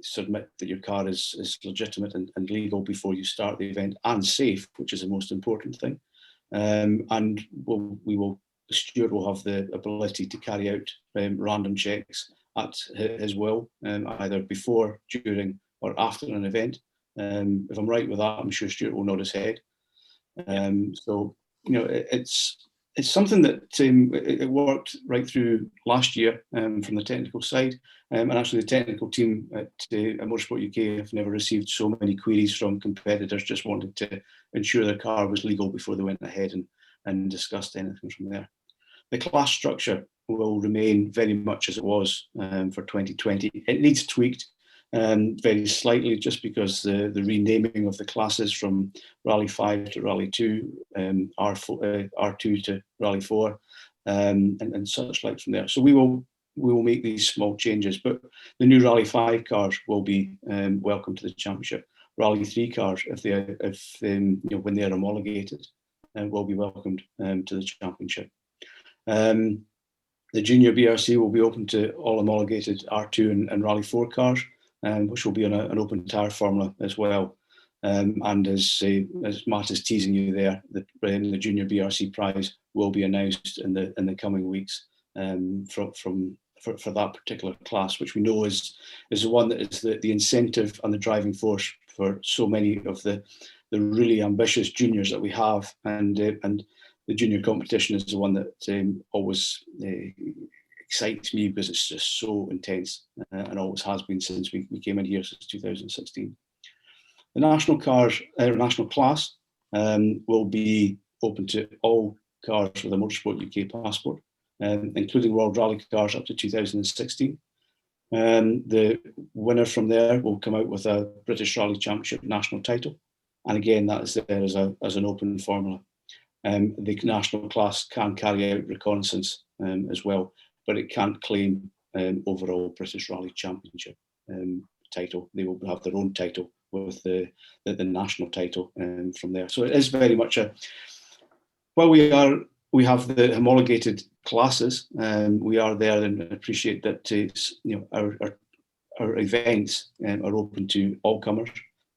submit that your car is legitimate and legal before you start the event, and safe, which is the most important thing. And Stuart will have the ability to carry out random checks at his will, either before, during, or after an event. If I'm right with that, I'm sure Stuart will nod his head. So it's something that it worked right through last year from the technical side, and actually the technical team at Motorsport UK have never received so many queries from competitors just wanted to ensure their car was legal before they went ahead and discussed anything from there. The class structure will remain very much as it was for 2020. It needs tweaked very slightly, just because the renaming of the classes from Rally 5 to Rally 2, R2 to Rally 4, and such like from there. So we will make these small changes, but the new Rally 5 cars will be welcome to the championship. Rally 3 cars, when they're homologated, will be welcomed to the championship. The junior BRC will be open to all homologated R2 and Rally 4 cars, which will be on an open tyre formula as well. And as Matt is teasing you there, the junior BRC prize will be announced in the coming weeks for that particular class, which we know is the one that is the incentive and the driving force for so many of the really ambitious juniors that we have, and the junior competition is the one that always excites me because it's just so intense, and always has been since we came in here since 2016. The national class will be open to all cars with a Motorsport UK passport, including World Rally cars up to 2016. The winner from there will come out with a British Rally Championship national title, and again that is there as an open formula. The national class can carry out reconnaissance as well, but it can't claim overall British Rally Championship title. They will have their own title with the national title from there. So it is very much well, we have the homologated classes. We are there, and appreciate that our events are open to all comers,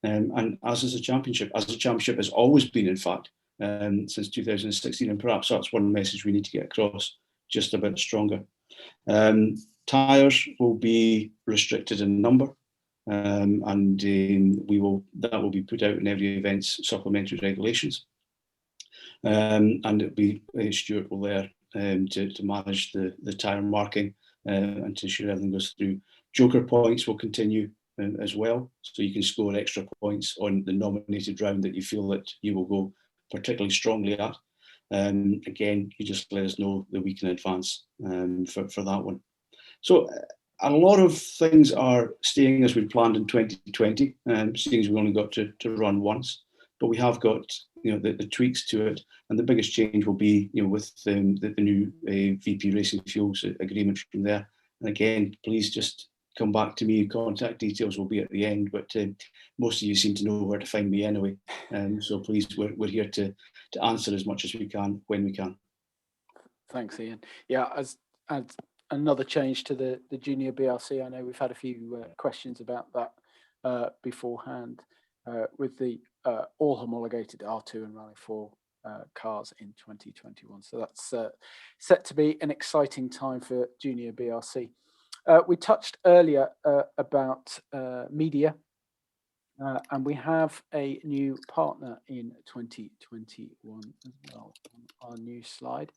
and as is the championship. As the championship has always been, in fact, since 2016, and perhaps that's one message we need to get across just a bit stronger. Tyres will be restricted in number, and that will be put out in every event's supplementary regulations. And it'll be Stuart will there to manage the tyre marking and to ensure everything goes through. Joker points will continue as well, so you can score extra points on the nominated round that you feel that you will go particularly strongly at. Again, you just let us know the week in advance for that one. So a lot of things are staying as we planned in 2020, seeing as we only got to run once, but we have got the tweaks to it, and the biggest change will be with the new VP Racing Fuels agreement from there. And again, please just come back to me. Contact details will be at the end, but most of you seem to know where to find me anyway. So please, we're here to answer as much as we can when we can. Thanks, Ian. Yeah, as another change to the junior BRC, I know we've had a few questions about that beforehand with the all homologated R2 and Rally 4 cars in 2021. So that's set to be an exciting time for junior BRC. We touched earlier about media, and we have a new partner in 2021 as well on our new slide.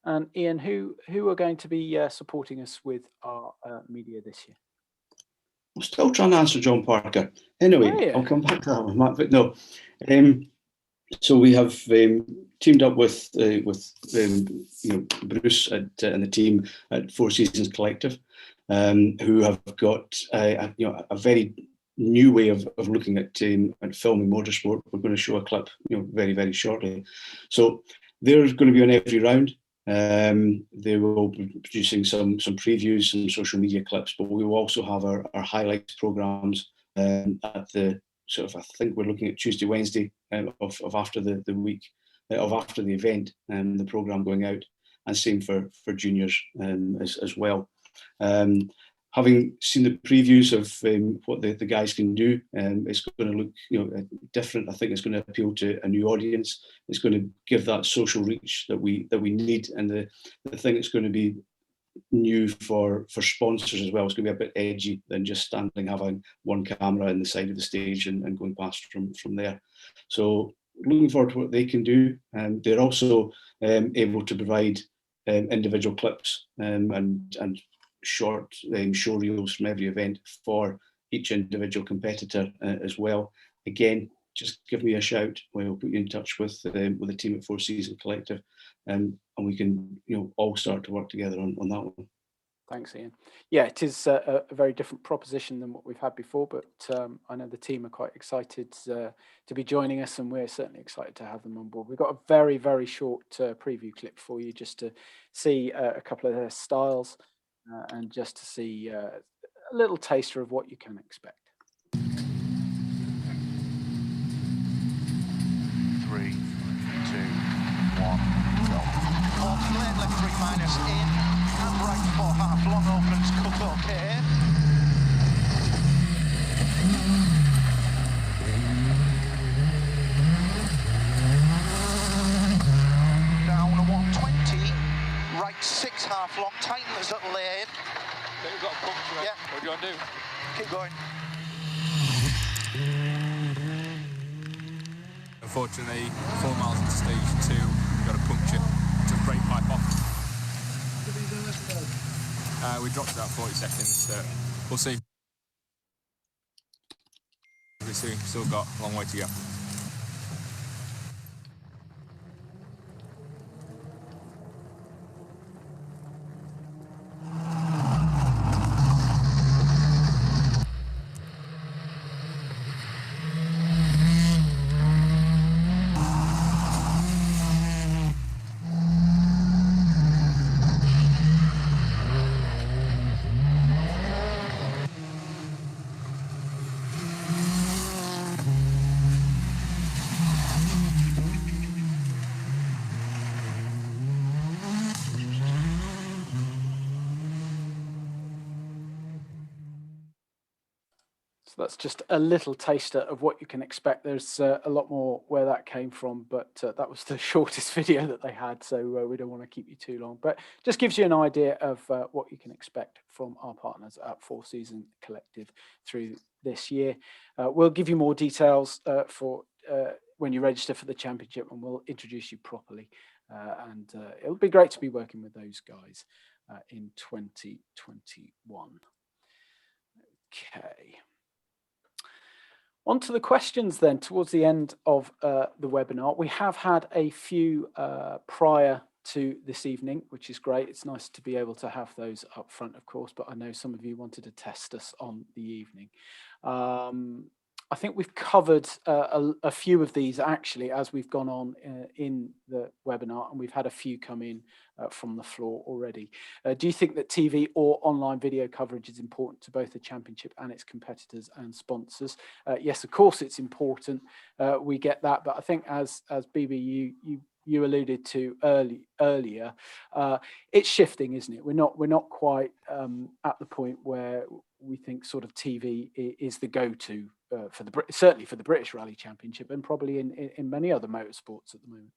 And Ian, who are going to be supporting us with our media this year? I'm still trying to answer John Parker. Anyway, I'll come back to that one, Matt. But no, so we have teamed up with Bruce and the team at Four Seasons Collective, who have got a very new way of looking at filming motorsport. We're going to show a clip very, very shortly. So they're going to be on every round. They will be producing some previews, some social media clips, but we will also have our highlights programs at the sort of, I think we're looking at Tuesday, Wednesday of after the week of after the event, and the program going out, and same for juniors as well. Having seen the previews of what the guys can do, it's going to look different. I think it's going to appeal to a new audience. It's going to give that social reach that we need, and the thing that's going to be new for sponsors as well. It's going to be a bit edgy than just having one camera in the side of the stage and going past from there. So looking forward to what they can do. They're also able to provide individual clips and short show reels from every event for each individual competitor as well. Again, just give me a shout. We'll put you in touch with the team at Four Seasons Collective, and we can all start to work together on that one. Thanks, Ian. Yeah, it is a very different proposition than what we've had before, but I know the team are quite excited to be joining us, and we're certainly excited to have them on board. We've got a very, very short preview clip for you just to see a couple of their styles and just to see a little taster of what you can expect. 3, 2, 1, go. Off lane, left 3 minus in, and right 4 half long opens, cut okay. Down a 120, right 6 half long, tightens at lane. You've got a puncture. Yeah. What do you want to do? Keep going. Unfortunately, 4 miles into stage 2, we got a puncture, took brake pipe off. We dropped about 40 seconds, so we'll see. We've still got a long way to go. So that's just a little taster of what you can expect. There's a lot more where that came from, but that was the shortest video that they had, so we don't want to keep you too long. But just gives you an idea of what you can expect from our partners at Four Season Collective through this year. We'll give you more details for when you register for the championship, and we'll introduce you properly. And it'll be great to be working with those guys in 2021. Okay. On to the questions then, towards the end of the webinar. We have had a few prior to this evening, which is great. It's nice to be able to have those up front, of course, but I know some of you wanted to test us on the evening. I think we've covered a few of these actually as we've gone on in the webinar, and we've had a few come in from the floor already. Do you think that TV or online video coverage is important to both the championship and its competitors and sponsors? Yes, of course it's important. We get that, but I think as BB, you alluded to earlier, it's shifting, isn't it? We're not quite at the point where we think sort of TV is the go-to for certainly for the British Rally Championship, and probably in many other motorsports at the moment.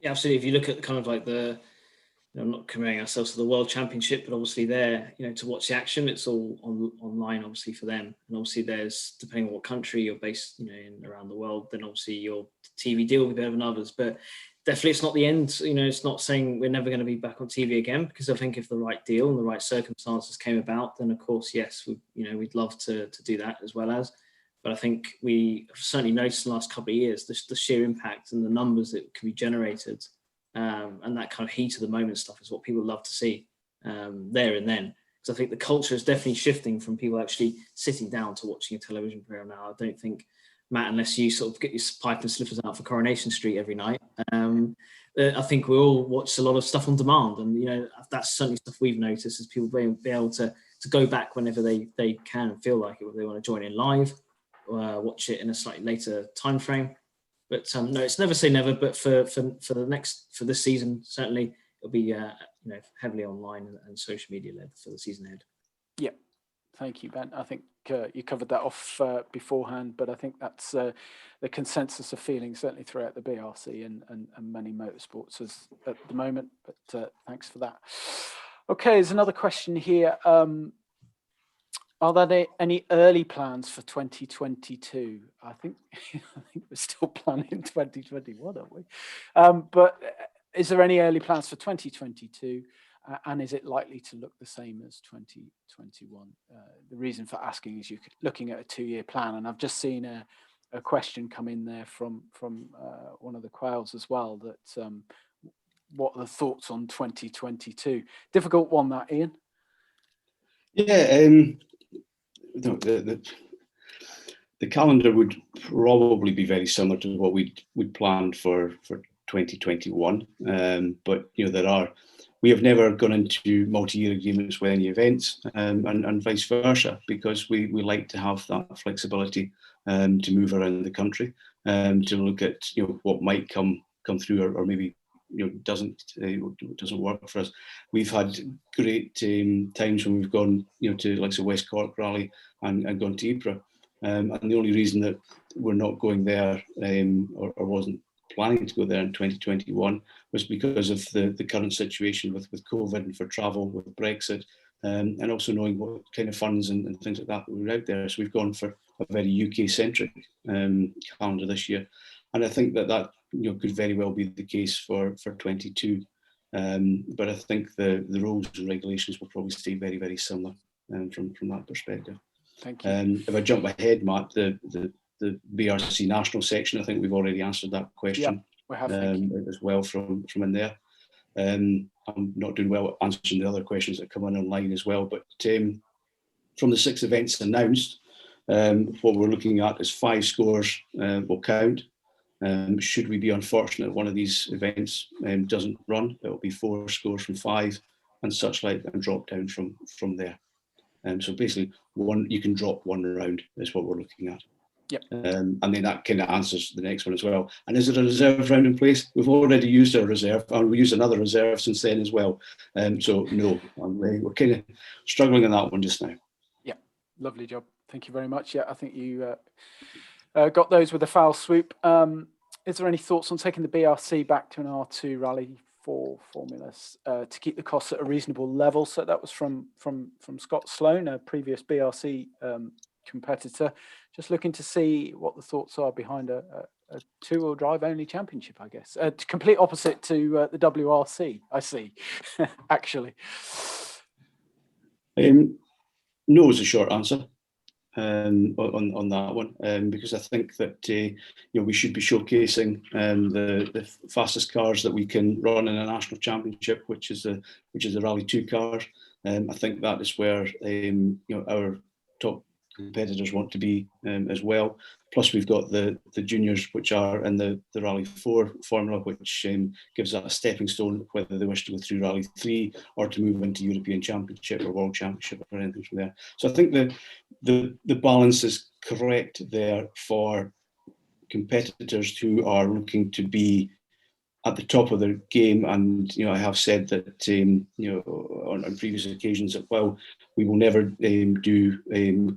Yeah, absolutely. If you look at kind of like I'm not comparing ourselves to the World Championship, but obviously there, to watch the action, it's all online, obviously, for them. And obviously there's, depending on what country you're based, in around the world, then obviously your TV deal will be better than others. But definitely it's not the end. It's not saying we're never going to be back on TV again, because I think if the right deal and the right circumstances came about, then of course, yes, we'd love to do that as well as. But I think we have certainly noticed in the last couple of years the sheer impact and the numbers that can be generated, and that kind of heat of the moment stuff is what people love to see there and then. Because I think the culture is definitely shifting from people actually sitting down to watching a television program now. I don't think, Matt, unless you sort of get your pipe and slippers out for Coronation Street every night, I think we all watch a lot of stuff on demand, and that's certainly stuff we've noticed, is people be able to go back whenever they can and feel like it, whether they want to join in live, watch it in a slightly later time frame. But no, it's never say never. But for this season, certainly it'll be heavily online and social media led for the season ahead. Yeah, thank you, Ben. I think you covered that off beforehand, but I think that's the consensus of feeling certainly throughout the BRC and many motorsports at the moment. But thanks for that. Okay, there's another question here. Are there any early plans for 2022? I think we're still planning 2021, aren't we? But is there any early plans for 2022? And is it likely to look the same as 2021? The reason for asking is you're looking at a 2-year plan, and I've just seen a question come in there from one of the quails as well. That what are the thoughts on 2022? Difficult one, that, Ian. Yeah. The calendar would probably be very similar to what we'd planned for 2021, but we have never gone into multi-year agreements with any events, and vice versa, because we like to have that flexibility to move around the country, to look at what might come through, or maybe doesn't work for us. We've had great times when we've gone to like the West Cork Rally and gone to Ypres, and the only reason that we're not going there, or wasn't planning to go there in 2021, was because of the current situation with COVID and for travel with Brexit, and also knowing what kind of funds and things like that were out there. So we've gone for a very UK centric calendar this year. And I think that could very well be the case for 22. But I think the rules and regulations will probably stay very, very similar from that perspective. Thank you. If I jump ahead, Matt, the BRC national section, I think we've already answered that question. We have, as well from in there. I'm not doing well at answering the other questions that come in online as well, but from the 6 events announced, what we're looking at is 5 scores will count. Should we be unfortunate one of these events doesn't run, it will be 4 scores from 5 and such like, and drop down from there. So basically, you can drop 1 round is what we're looking at. Yep. And then that kind of answers the next one as well. And is it a reserve round in place? We've already used our reserve, and we used another reserve since then as well. So no, we're kind of struggling on that one just now. Yeah, lovely job. Thank you very much. Yeah, I think you got those with a foul swoop. Is there any thoughts on taking the BRC back to an R2 Rally 4 formulas to keep the costs at a reasonable level? So that was from Scott Sloan, a previous BRC competitor. Just looking to see what the thoughts are behind a 2-wheel drive only championship, I guess. Complete opposite to the WRC, I see, actually. No is a short answer on that one, because I think that we should be showcasing the fastest cars that we can run in a national championship, which is the Rally 2 cars. I think that is where our top competitors want to be as well. Plus, we've got the juniors, which are in the Rally 4 formula, which gives that a stepping stone, whether they wish to go through Rally 3 or to move into European Championship or World Championship or anything from there. So I think the balance is correct there for competitors who are looking to be at the top of their game. And I have said that on previous occasions that while we will never do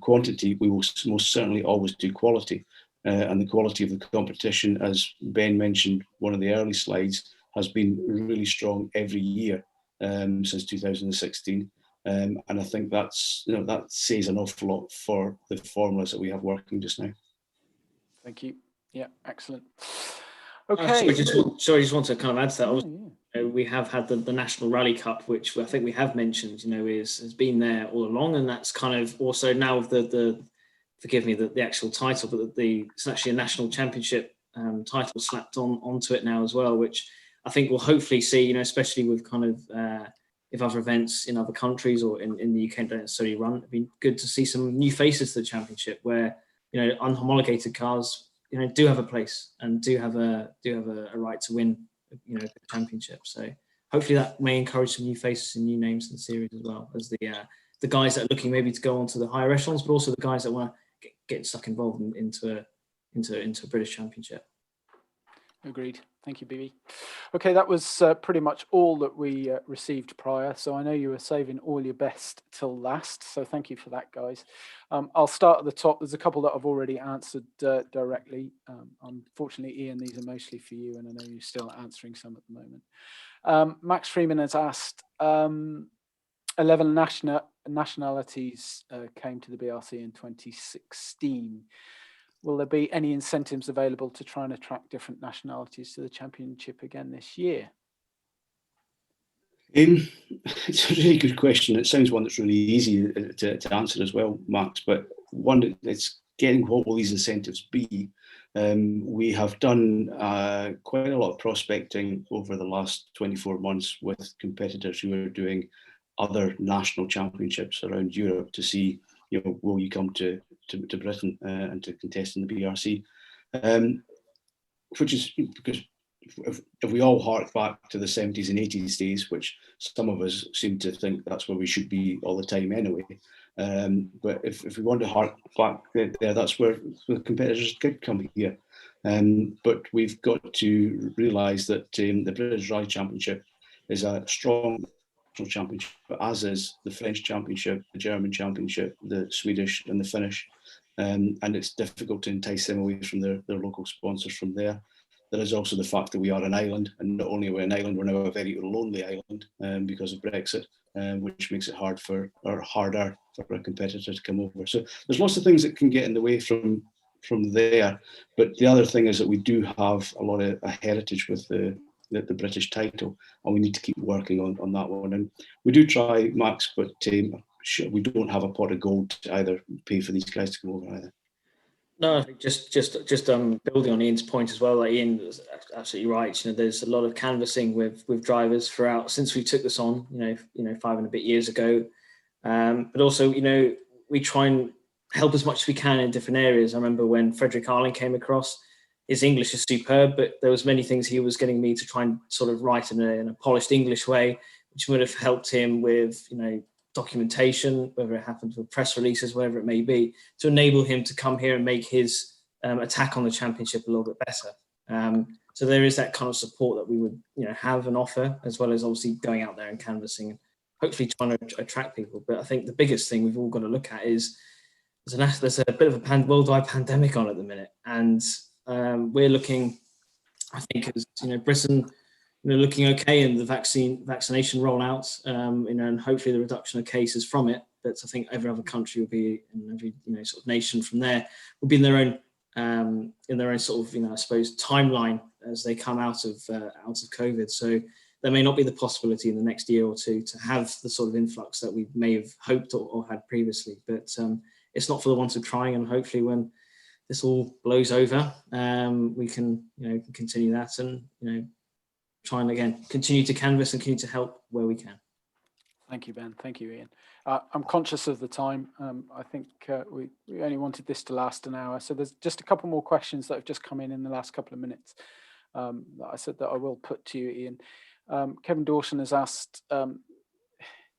quantity, we will most certainly always do quality. And the quality of the competition, as Ben mentioned, one of the early slides, has been really strong every year since 2016. And I think that says an awful lot for the formulas that we have working just now. Thank you. Yeah, excellent. Okay. I just want to kind of add to that. We have had the National Rally Cup, which I think we have mentioned, has been there all along, and that's kind of also now of the forgive me, the actual title, but it's actually a national championship title slapped onto it now as well, which I think we'll hopefully see, especially with kind of if other events in other countries or in the UK don't necessarily run. It'd be good to see some new faces to the championship where unhomologated cars do have a place and do have a right to win the championship. So hopefully that may encourage some new faces and new names in the series as well as the guys that are looking maybe to go on to the higher echelons, but also the guys that want to get stuck involved into a British championship. Agreed. Thank you, BB. Okay, that was pretty much all that we received prior. So I know you were saving all your best till last. So thank you for that, guys. I'll start at the top. There's a couple that I've already answered directly. Unfortunately, Ian, these are mostly for you, and I know you're still answering some at the moment. Max Freeman has asked, 11 nationalities came to the BRC in 2016. Will there be any incentives available to try and attract different nationalities to the championship again this year? It's a really good question. It sounds one that's really easy to answer as well, Max, but one that's getting what will these incentives be? We have done quite a lot of prospecting over the last 24 months with competitors who are doing other national championships around Europe to see, will you come to Britain and to contest in the BRC, which is because if we all hark back to the 70s and 80s days, which some of us seem to think that's where we should be all the time anyway. But if we want to hark back there, that's where the competitors could come here. But we've got to realise that the British Rally Championship is a strong national championship, as is the French Championship, the German Championship, the Swedish and the Finnish. And it's difficult to entice them away from their local sponsors from there. There is also the fact that we are an island, and not only are we an island, we're now a very lonely island because of Brexit, which makes it harder for a competitor to come over. So there's lots of things that can get in the way from there. But the other thing is that we do have a lot of a heritage with the British title, and we need to keep working on that one. And we do try, Max, but we don't have a pot of gold to either pay for these guys to come over either. No, I think just building on Ian's point as well. Like Ian was absolutely right. You know, there's a lot of canvassing with drivers throughout since we took this on. You know, 5 and a bit years ago. But also, you know, we try and help as much as we can in different areas. I remember when Frederick Arling came across, his English is superb, but there was many things he was getting me to try and sort of write in a polished English way, which would have helped him with, you know, documentation, whether it happens with press releases, whatever it may be, to enable him to come here and make his attack on the championship a little bit better. So there is that kind of support that we would, you know, have and offer, as well as obviously going out there and canvassing and hopefully trying to attract people. But I think the biggest thing we've all got to look at is there's a bit of a worldwide pandemic on at the minute, and we're looking, I think, as you know, Britain, you know, looking okay in the vaccination rollout, you know, and hopefully the reduction of cases from it. But I think every other country will be, and every, you know, sort of nation from there will be in their own sort of, you know, I suppose, timeline as they come out of COVID. So there may not be the possibility in the next year or two to have the sort of influx that we may have hoped or had previously. But it's not for the want of trying, and hopefully when this all blows over, we can, you know, continue that and, you know, try and again continue to canvass and continue to help where we can. Thank you, Ben. Thank you, Ian. I'm conscious of the time. I think we only wanted this to last an hour, so there's just a couple more questions that have just come in the last couple of minutes that I said that I will put to you, Ian. Kevin Dawson has asked, do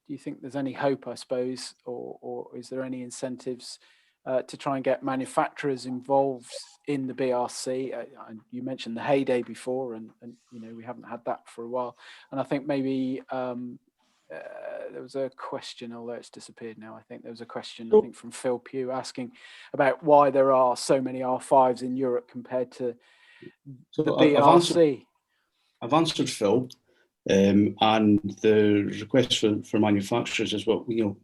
you think there's any hope, I suppose, or is there any incentives to try and get manufacturers involved in the BRC? You mentioned the heyday before, and you know, we haven't had that for a while. And I think maybe there was a question, although it's disappeared now. I think there was a question, I think, from Phil Pugh asking about why there are so many R5s in Europe compared to the BRC. I've answered Phil, and the request for manufacturers is what, you know,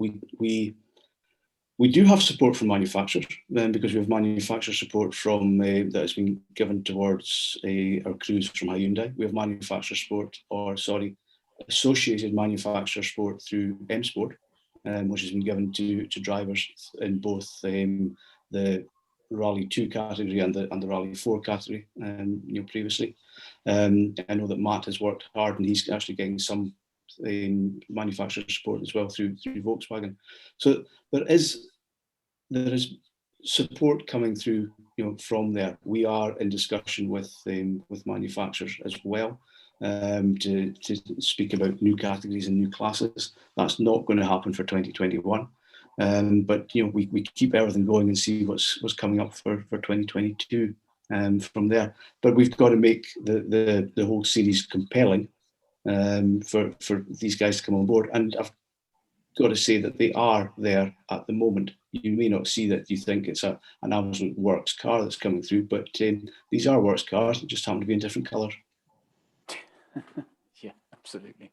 we do have support from manufacturers, because we have manufacturer support from that has been given towards our crews from Hyundai. We have manufacturer support, associated manufacturer support through M Sport, which has been given to drivers in both the Rally 2 category and the Rally 4 category, you know, previously. I know that Matt has worked hard, and he's actually getting some manufacturer support as well through Volkswagen. So there is support coming through, you know, from there. We are in discussion with manufacturers as well, to speak about new categories and new classes. That's not going to happen for 2021, but you know, we keep everything going and see what's coming up for 2022 from there. But we've got to make the whole series compelling for these guys to come on board, and I've got to say that they are there at the moment. You may not see that, you think it's an absolute works car that's coming through, but these are works cars that just happen to be in different colours. Yeah, absolutely.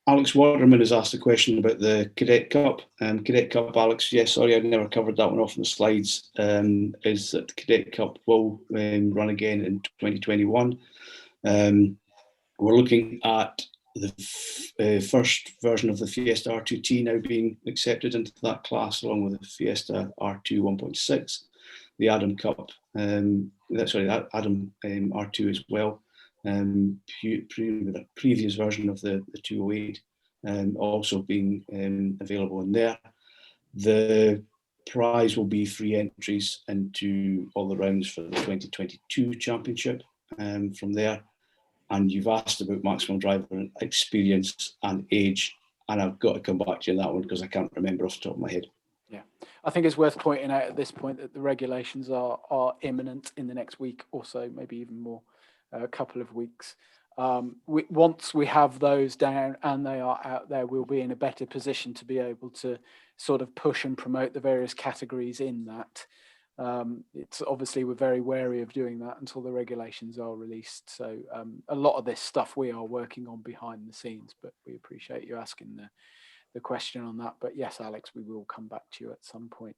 Alex Waterman has asked a question about the Cadet Cup. Cadet Cup, Alex, yes, sorry, I've never covered that one off in the slides, is that the Cadet Cup will run again in 2021. We're looking at the first version of the Fiesta R2T now being accepted into that class, along with the Fiesta R2 1.6, the Adam Cup, Adam R2 as well, the previous version of the 208 also being available in there. The prize will be free entries into all the rounds for the 2022 championship from there. And you've asked about maximum driver experience and age, and I've got to come back to you on that one because I can't remember off the top of my head. Yeah, I think it's worth pointing out at this point that the regulations are imminent in the next week or so, maybe even more, a couple of weeks. Once we have those down and they are out there, we'll be in a better position to be able to sort of push and promote the various categories in that. It's obviously, we're very wary of doing that until the regulations are released. So a lot of this stuff we are working on behind the scenes, but we appreciate you asking the question on that. But yes, Alex, we will come back to you at some point.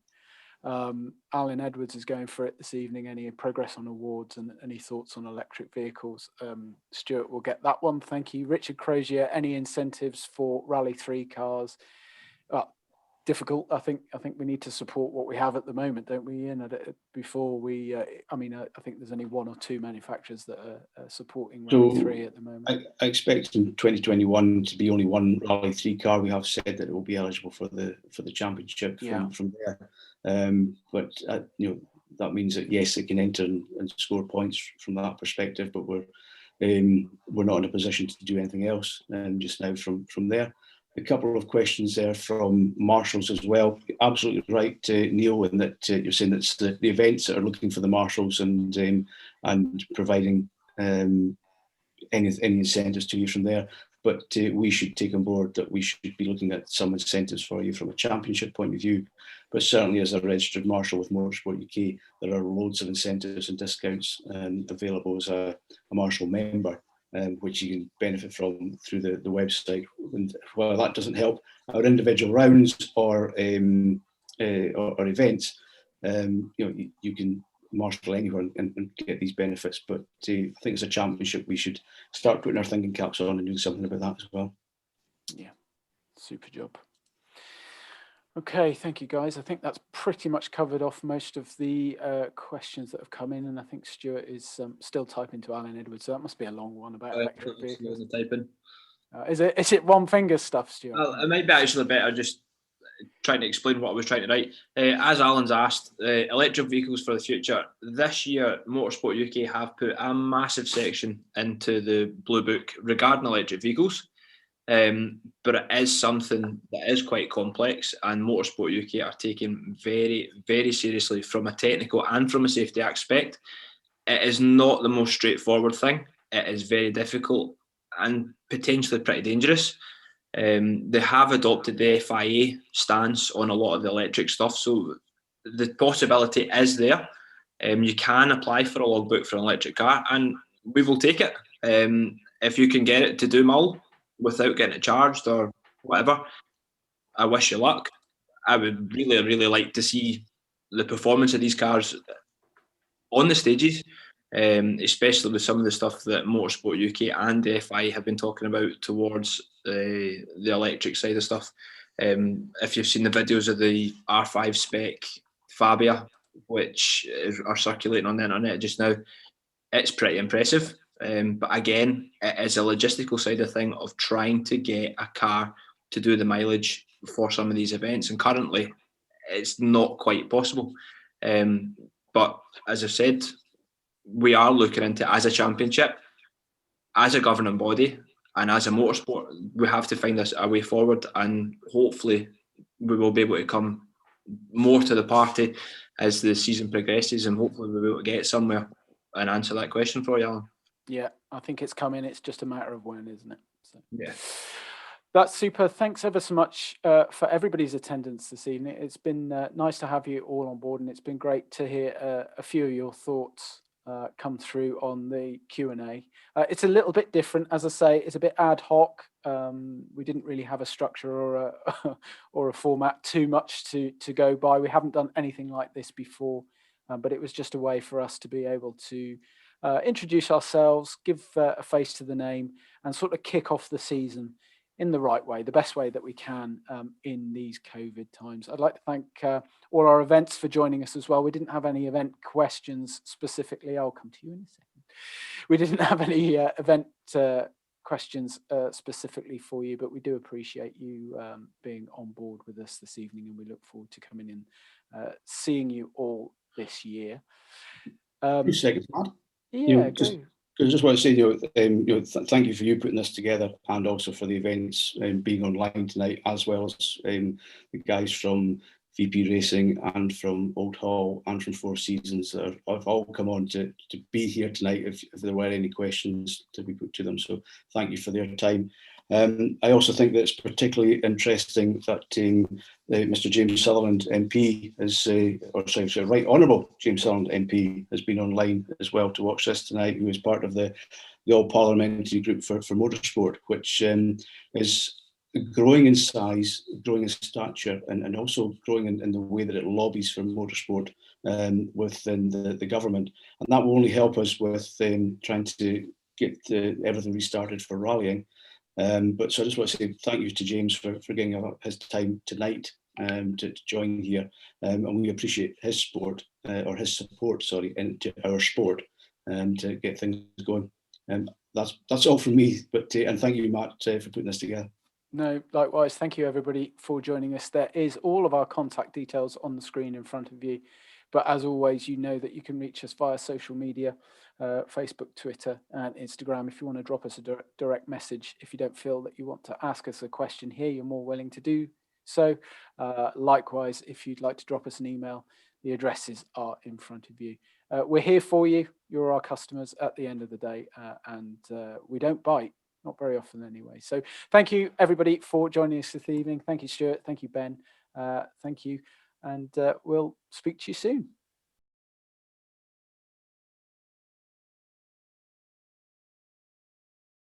Alan Edwards is going for it this evening. Any progress on awards and any thoughts on electric vehicles? Stuart will get that one. Thank you. Richard Crozier, any incentives for Rally 3 cars? Difficult. I think we need to support what we have at the moment, don't we, Ian? Before we, I think there's only one or two manufacturers that are supporting Rally 3 at the moment. I expect in 2021 to be only one Rally 3 car. We have said that it will be eligible for the championship from there. But that means that yes, it can enter and score points from that perspective. But we're not in a position to do anything else just now from there. A couple of questions there from marshals as well. Absolutely right, Neil, in that you're saying that it's the events that are looking for the marshals and providing any incentives to you from there. But we should take on board that we should be looking at some incentives for you from a championship point of view. But certainly as a registered marshal with Motorsport UK, there are loads of incentives and discounts available as a marshal member. Which you can benefit from through the website. And while that doesn't help our individual rounds or events, you can marshal anywhere and get these benefits. But I think as a championship, we should start putting our thinking caps on and doing something about that as well. Yeah, super job. Okay, thank you, guys. I think that's pretty much covered off most of the questions that have come in, and I think Stuart is still typing to Alan Edwards, so that must be a long one about electric vehicles. Typing. Is it one finger stuff, Stuart? It might be actually better just trying to explain what I was trying to write. As Alan's asked, electric vehicles for the future. This year, Motorsport UK have put a massive section into the Blue Book regarding electric vehicles. But it is something that is quite complex, and Motorsport UK are taking very, very seriously from a technical and from a safety aspect. It is not the most straightforward thing. It is very difficult and potentially pretty dangerous. They have adopted the FIA stance on a lot of the electric stuff, so the possibility is there. You can apply for a logbook for an electric car, and we will take it. If you can get it to do mull without getting it charged or whatever, I wish you luck. I would really, really like to see the performance of these cars on the stages, especially with some of the stuff that Motorsport UK and the FIA have been talking about towards the electric side of stuff. If you've seen the videos of the R5 spec Fabia, which are circulating on the internet just now, it's pretty impressive. But again, it is a logistical side of thing of trying to get a car to do the mileage for some of these events, and currently it's not quite possible. But as I've said, we are looking into, as a championship, as a governing body, and as a motorsport, we have to find a way forward, and hopefully we will be able to come more to the party as the season progresses, and hopefully we'll be able to get somewhere and answer that question for you, Alan. Yeah, I think it's coming. It's just a matter of when, isn't it? So. Yeah. That's super. Thanks ever so much for everybody's attendance this evening. It's been nice to have you all on board, and it's been great to hear a few of your thoughts come through on the Q&A. It's a little bit different, as I say. It's a bit ad hoc. We didn't really have a structure or a format too much to go by. We haven't done anything like this before, but it was just a way for us to be able to introduce ourselves, give a face to the name, and sort of kick off the season in the right way, the best way that we can in these COVID times. I'd like to thank all our events for joining us as well. We didn't have any event questions specifically. I'll come to you in a second. We didn't have any event questions specifically for you, but we do appreciate you being on board with us this evening, and we look forward to coming in, seeing you all this year. 2 seconds, Matt. Yeah, I just want to say, thank you for you putting this together, and also for the events being online tonight, as well as the guys from VP Racing and from Old Hall and from Four Seasons that have all come on to be here tonight if there were any questions to be put to them. So thank you for their time. I also think that it's particularly interesting that Mr. James Sutherland MP Right Honourable James Sutherland MP has been online as well to watch this tonight, who is part of the All Parliamentary Group for Motorsport, which is growing in size, growing in stature, and also growing in the way that it lobbies for motorsport within the government. And that will only help us with trying to get everything restarted for rallying. But so I just want to say thank you to James for giving up his time tonight to join here. And we appreciate his support, sorry, into our sport to get things going. That's all from me, but and thank you, Matt, for putting this together. No, likewise. Thank you, everybody, for joining us. There is all of our contact details on the screen in front of you. But as always, you know that you can reach us via social media, Facebook, Twitter, and Instagram. If you want to drop us a direct message, if you don't feel that you want to ask us a question here, you're more willing to do so. Likewise, if you'd like to drop us an email, the addresses are in front of you. We're here for you. You're our customers at the end of the day, and we don't bite. Not very often anyway. So thank you, everybody, for joining us this evening. Thank you, Stuart. Thank you, Ben. Thank you. And we'll speak to you soon.